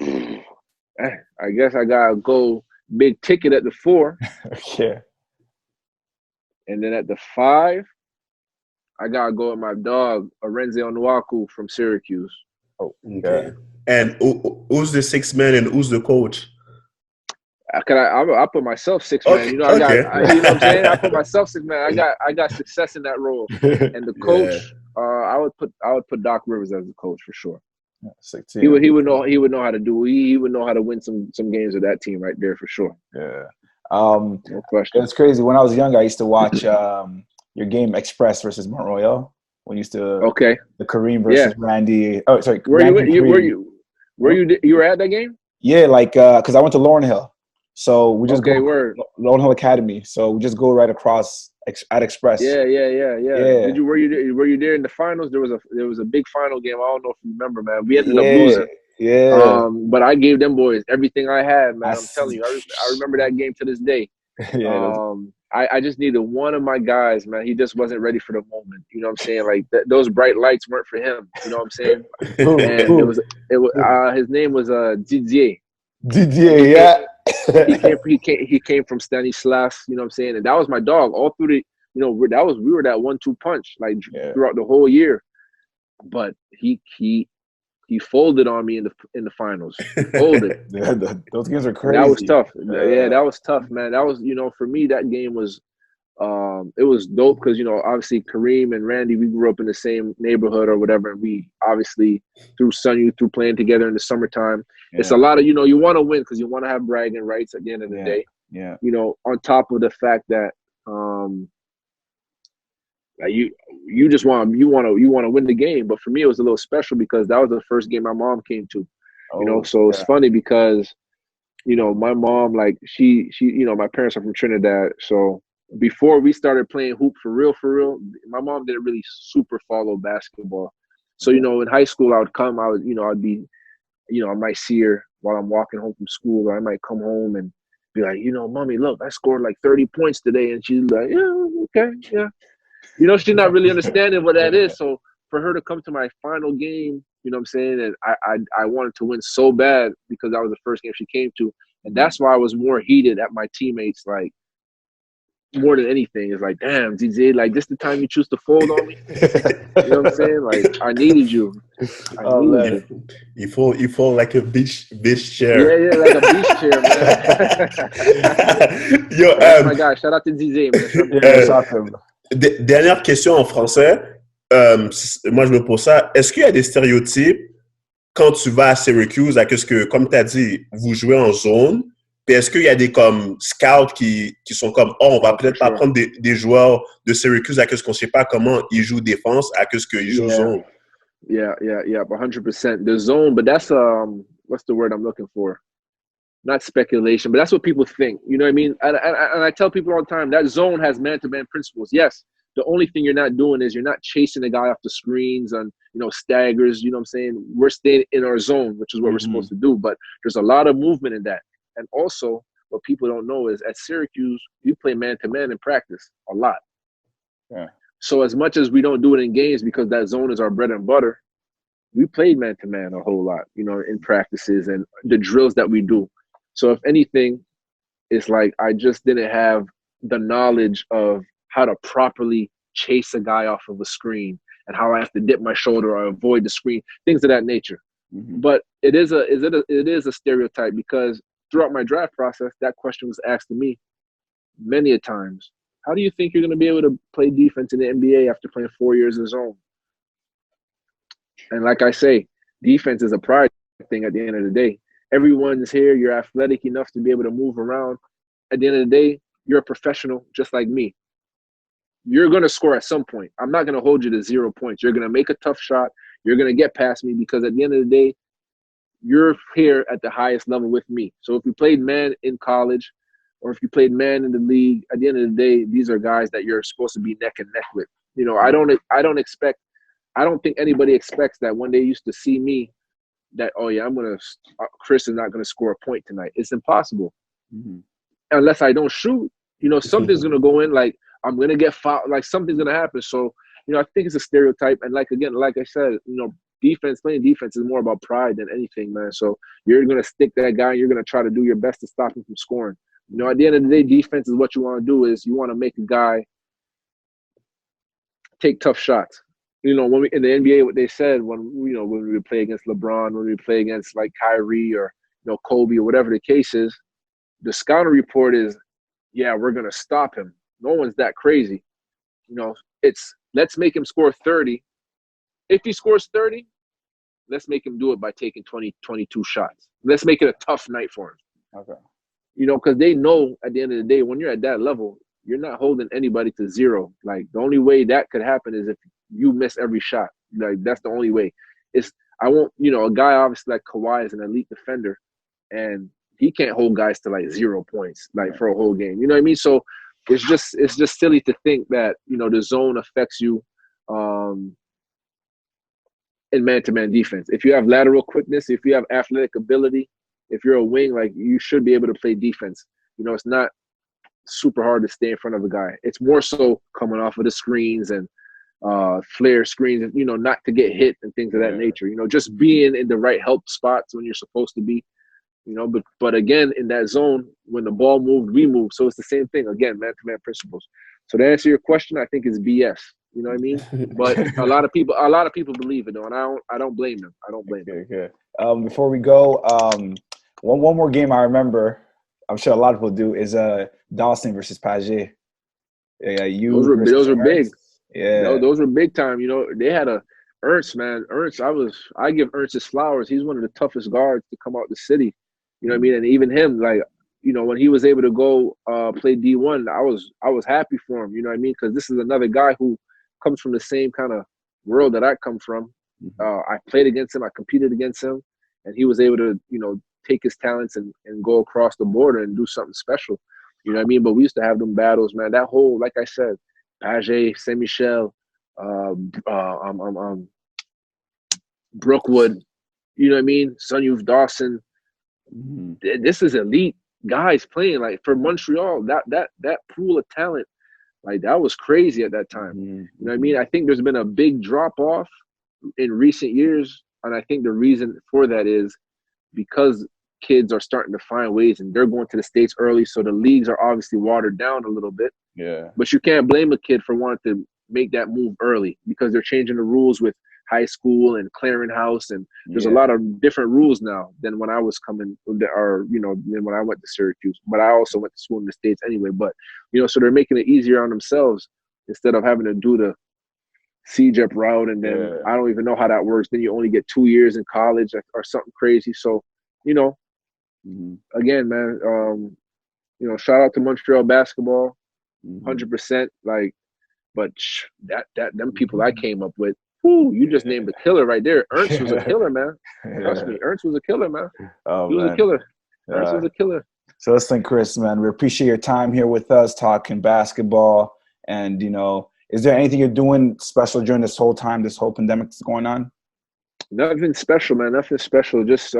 I guess I gotta go Big Ticket at the 4.
Okay.
And then at the 5, I gotta go with my dog, Arenze Onuaku from Syracuse.
Oh,
okay. And who's the 6th man and who's the coach?
I put myself 6 man. You know, you know what I'm saying? I put myself 6 man. I got success in that role. And the coach, I would put Doc Rivers as the coach for sure. He would know how to do. He would know how to win some games with that team right there for sure.
Yeah.
No question.
It's crazy. When I was younger, I used to watch your game Express versus Mont Royal. When you used to the Kareem versus Randy. Oh, sorry.
Were you at that game?
Yeah, like because I went to Laurel Hill, so we just go Laurel Hill Academy. So we just go right across at Express.
Yeah. Were you there in the finals? There was a big final game. I don't know if you remember, man. We ended up losing.
Yeah.
But I gave them boys everything I had, man. I'm telling you, I remember that game to this day. I just needed one of my guys, man. He just wasn't ready for the moment. You know what I'm saying? Like those bright lights weren't for him. You know what I'm saying? And his name was Didier.
Didier, yeah.
He came from Stanislas. You know what I'm saying? And that was my dog all through the. You know, we were that 1-2 punch like throughout the whole year. But he folded on me in the finals. Folded.
Those games are crazy.
That was tough. Yeah, that was tough, man. That was, you know, for me, that game was, it was dope because, you know, obviously Kareem and Randy, we grew up in the same neighborhood or whatever. And we obviously through playing together in the summertime. Yeah. It's a lot of, you know, you want to win because you want to have bragging rights at the end of the day.
Yeah.
You know, on top of the fact that, you just want to win the game, but for me it was a little special because that was the first game my mom came to, you know. So it's funny because, you know, my mom, like she you know, my parents are from Trinidad, so before we started playing hoop for real, my mom didn't really super follow basketball. So, you know, in high school I'd be, you know, I might see her while I'm walking home from school, or I might come home and be like, you know, mommy, look, I scored like 30 points today, and she's like, yeah, okay, yeah. You know, she's not really understanding what that is. So for her to come to my final game, you know what I'm saying, and I wanted to win so bad because that was the first game she came to. And that's why I was more heated at my teammates, like, more than anything. It's like, damn, DJ, like, this the time you choose to fold on me? You know what I'm saying? Like, I needed you.
You fall like a beach chair.
Yeah, like a beach chair, man.
Yo,
that's my guy. Shout out to DJ, man.
Dernière question en français. Moi, je me pose ça. Est-ce qu'il y a des stéréotypes quand tu vas à Syracuse, à ce que, comme tu as dit, vous jouez en zone? Puis est-ce qu'il y a des comme scouts qui sont comme, on va peut-être pas prendre des joueurs de Syracuse à ce qu'on ne sait pas comment ils jouent défense, à ce qu'ils jouent zone?
Yeah, 100%. The zone, but that's what's the word I'm looking for? Not speculation, but that's what people think. You know what I mean? And I tell people all the time, that zone has man-to-man principles. Yes, the only thing you're not doing is you're not chasing the guy off the screens and, you know, staggers. You know what I'm saying? We're staying in our zone, which is what we're supposed to do. But there's a lot of movement in that. And also, what people don't know is at Syracuse, we play man-to-man in practice a lot.
Yeah.
So as much as we don't do it in games because that zone is our bread and butter, we played man-to-man a whole lot, you know, in practices and the drills that we do. So if anything, it's like I just didn't have the knowledge of how to properly chase a guy off of a screen and how I have to dip my shoulder or avoid the screen, things of that nature. But it is a stereotype because throughout my draft process, that question was asked to me many a times. How do you think you're going to be able to play defense in the NBA after playing 4 years in zone? And like I say, defense is a pride thing at the end of the day. Everyone's here. You're athletic enough to be able to move around. At the end of the day, you're a professional just like me. You're going to score at some point. I'm not going to hold you to 0 points. You're going to make a tough shot. You're going to get past me because at the end of the day, you're here at the highest level with me. So if you played man in college or if you played man in the league, at the end of the day, these are guys that you're supposed to be neck and neck with. You know, I don't think anybody expects that when they used to see me that, oh yeah, Kris is not going to score a point tonight. It's impossible. Unless I don't shoot, you know, something's going to go in, like I'm going to get fouled, like something's going to happen. So, you know, I think it's a stereotype. And like I said, you know, playing defense is more about pride than anything, man. So you're going to stick that guy and you're going to try to do your best to stop him from scoring. You know, at the end of the day, defense is what you want to do is you want to make a guy take tough shots. You know, when we in the NBA, what they said when we would play against LeBron, when we would play against like Kyrie or Kobe or whatever the case is, the scouting report is, yeah, we're gonna stop him. No one's that crazy. It's let's make him score 30. If he scores 30, let's make him do it by taking 20, 22 shots. Let's make it a tough night for him.
Okay.
Because they know at the end of the day, when you're at that level, you're not holding anybody to zero. Like, the only way that could happen is if you miss every shot. Like, that's the only way. A guy obviously like Kawhi is an elite defender, and he can't hold guys to like 0 points, like for a whole game. You know what I mean? So it's just silly to think that, the zone affects you in man-to-man defense. If you have lateral quickness, if you have athletic ability, if you're a wing, like, you should be able to play defense. It's not super hard to stay in front of a guy. It's more so coming off of the screens and flare screens, not to get hit and things of that nature. Just being in the right help spots when you're supposed to be. But again, in that zone, when the ball moved, we moved. So it's the same thing. Again, man-to-man principles. So to answer your question, I think it's BS. You know what I mean? But a lot of people believe it, though, and I don't blame them. I don't blame them.
Okay. Before we go, one more game I remember, I'm sure a lot of people do, is Dawson versus Page.
Those were big.
Yeah,
those were big time. They had Ernst, man. Ernst, I give Ernst his flowers. He's one of the toughest guards to come out the city. You know what I mean? And even him, like, when he was able to go play D1, I was happy for him. You know what I mean? Because this is another guy who comes from the same kind of world that I come from. I played against him. I competed against him, and he was able to, take his talents and go across the border and do something special. You know what I mean? But we used to have them battles, man. That whole, like I said, Page, Saint Michel, Brookwood, you know what I mean? Sun Youth Dawson. This is elite guys playing. Like, for Montreal, that pool of talent, like, that was crazy at that time. You know what I mean? I think there's been a big drop off in recent years, and I think the reason for that is because kids are starting to find ways, and they're going to the States early, so the leagues are obviously watered down a little bit.
Yeah.
But you can't blame a kid for wanting to make that move early, because they're changing the rules with high school and clearinghouse, and there's a lot of different rules now than when I was coming, or than when I went to Syracuse. But I also went to school in the States anyway. But so they're making it easier on themselves instead of having to do the CJEP route, and then I don't even know how that works. Then you only get 2 years in college or something crazy. So again, man, shout out to Montreal basketball, 100%. Like, but them people I came up with. Whew, you just named a killer right there. Ernst was a killer, man. Trust me, Ernst was a killer, man. He was a killer. Ernst was a killer.
So listen, Kris, man, we appreciate your time here with us talking basketball. And, is there anything you're doing special during this whole time, this whole pandemic is going on?
Nothing special, man. Nothing special. Just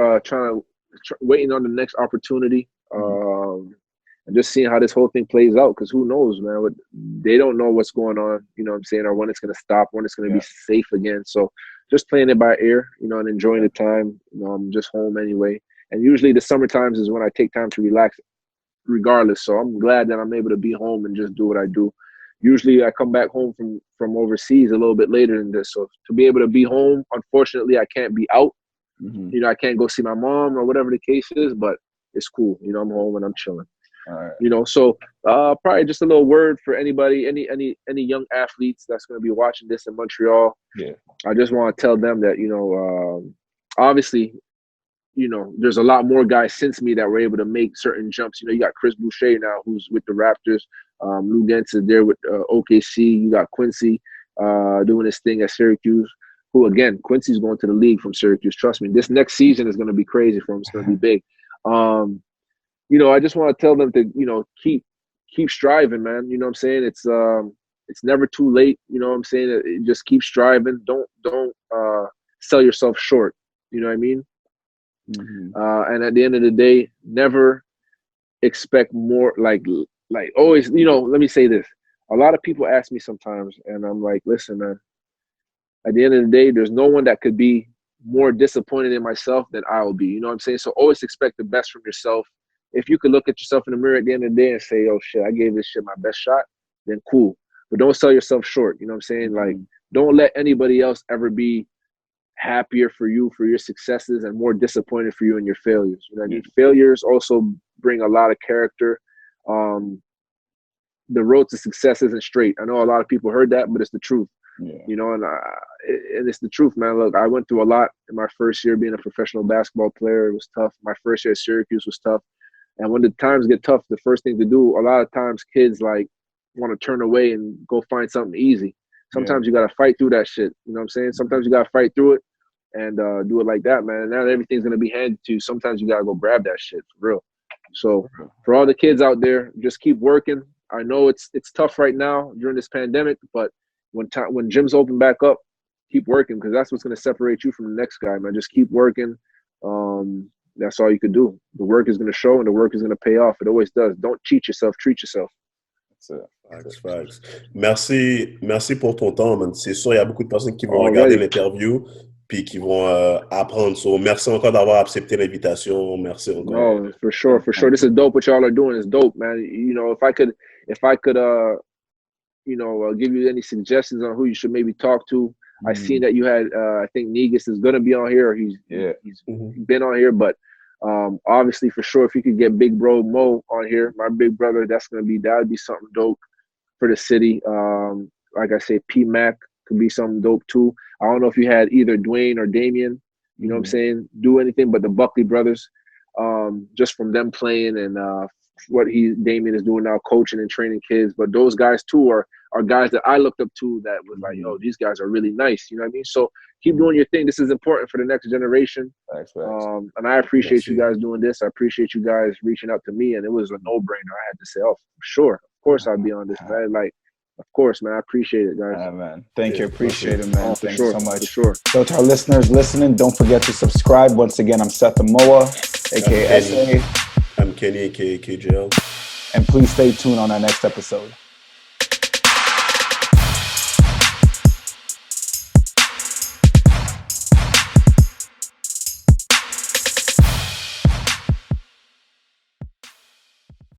waiting on the next opportunity. And just seeing how this whole thing plays out, because who knows, man? They don't know what's going on, you know what I'm saying, or when it's going to stop, when it's going to be safe again. So just playing it by ear, and enjoying the time. I'm just home anyway. And usually the summer times is when I take time to relax regardless. So I'm glad that I'm able to be home and just do what I do. Usually I come back home from overseas a little bit later than this. So to be able to be home, unfortunately, I can't be out. I can't go see my mom or whatever the case is, but it's cool. I'm home and I'm chilling.
All right.
So probably just a little word for anybody, any young athletes that's going to be watching this in Montreal.
Yeah.
I just want to tell them that, obviously, there's a lot more guys since me that were able to make certain jumps. You got Chris Boucher now, who's with the Raptors. Lou Gentz is there with OKC. You got Quincy doing his thing at Syracuse, who, again, Quincy's going to the league from Syracuse. Trust me, this next season is going to be crazy for him. It's going to be big. I just want to tell them to, keep striving, man. You know what I'm saying? It's never too late. You know what I'm saying? Just keep striving. Don't sell yourself short. You know what I mean? And at the end of the day, never expect more. Like always, let me say this. A lot of people ask me sometimes, and I'm like, listen, man, at the end of the day, there's no one that could be more disappointed in myself than I will be. You know what I'm saying? So always expect the best from yourself. If you could look at yourself in the mirror at the end of the day and say, oh, shit, I gave this shit my best shot, then cool. but don't sell yourself short. You know what I'm saying? Like, don't let anybody else ever be happier for you for your successes and more disappointed for you in your failures. You know what I mean? Failures also bring a lot of character. The road to success isn't straight. I know a lot of people heard that, but it's the truth. You know, and it's the truth, man. Look, I went through a lot in my first year being a professional basketball player. It was tough. My first year at Syracuse was tough. And when the times get tough, the first thing to do, a lot of times kids like want to turn away and go find something easy. Sometimes you got to fight through that shit. You know what I'm saying? Sometimes you got to fight through it and do it like that, man. And now everything's going to be handed to you. Sometimes you got to go grab that shit for real. So for all the kids out there, just keep working. I know it's tough right now during this pandemic, but when gyms open back up, keep working, because that's what's going to separate you from the next guy, man. Just keep working. That's all you can do. The work is going to show and the work is going to pay off. It always does. Don't cheat yourself. Treat yourself.
Facts. Merci pour ton temps, man. C'est sûr, il y a beaucoup de personnes qui vont regarder l'interview puis qui vont apprendre. So, merci encore d'avoir accepté l'invitation. Merci encore.
No, for sure. This is dope. What y'all are doing is dope, man. You know, if I could, you know, give you any suggestions on who you should maybe talk to. I seen that you had, I think Negus is going to be on here, or he's been on here, but obviously for sure, if you could get Big Bro Mo on here, my big brother, that would be something dope for the city. Like I say, P-Mac could be something dope too. I don't know if you had either Dwayne or Damien, you know what I'm saying, do anything, but the Buckley brothers, just from them playing and what Damien is doing now, coaching and training kids. But those guys too are guys that I looked up to that was like, yo, these guys are really nice. You know what I mean? So keep doing your thing. This is important for the next generation.
Thanks.
And I appreciate you guys doing this. I appreciate you guys reaching out to me. And it was a no-brainer. I had to say, oh, for sure. Of course I'll be on this, man. Like, of course, man. I appreciate it, guys.
Yeah, man. Thank you. Appreciate it, man. Thanks so much.
For sure.
So to our listeners listening, don't forget to subscribe. Once again, I'm Seth Amoa, a.k.a. SA.
I'm Kenny, a.k.a. KJL.
And please stay tuned on our next episode.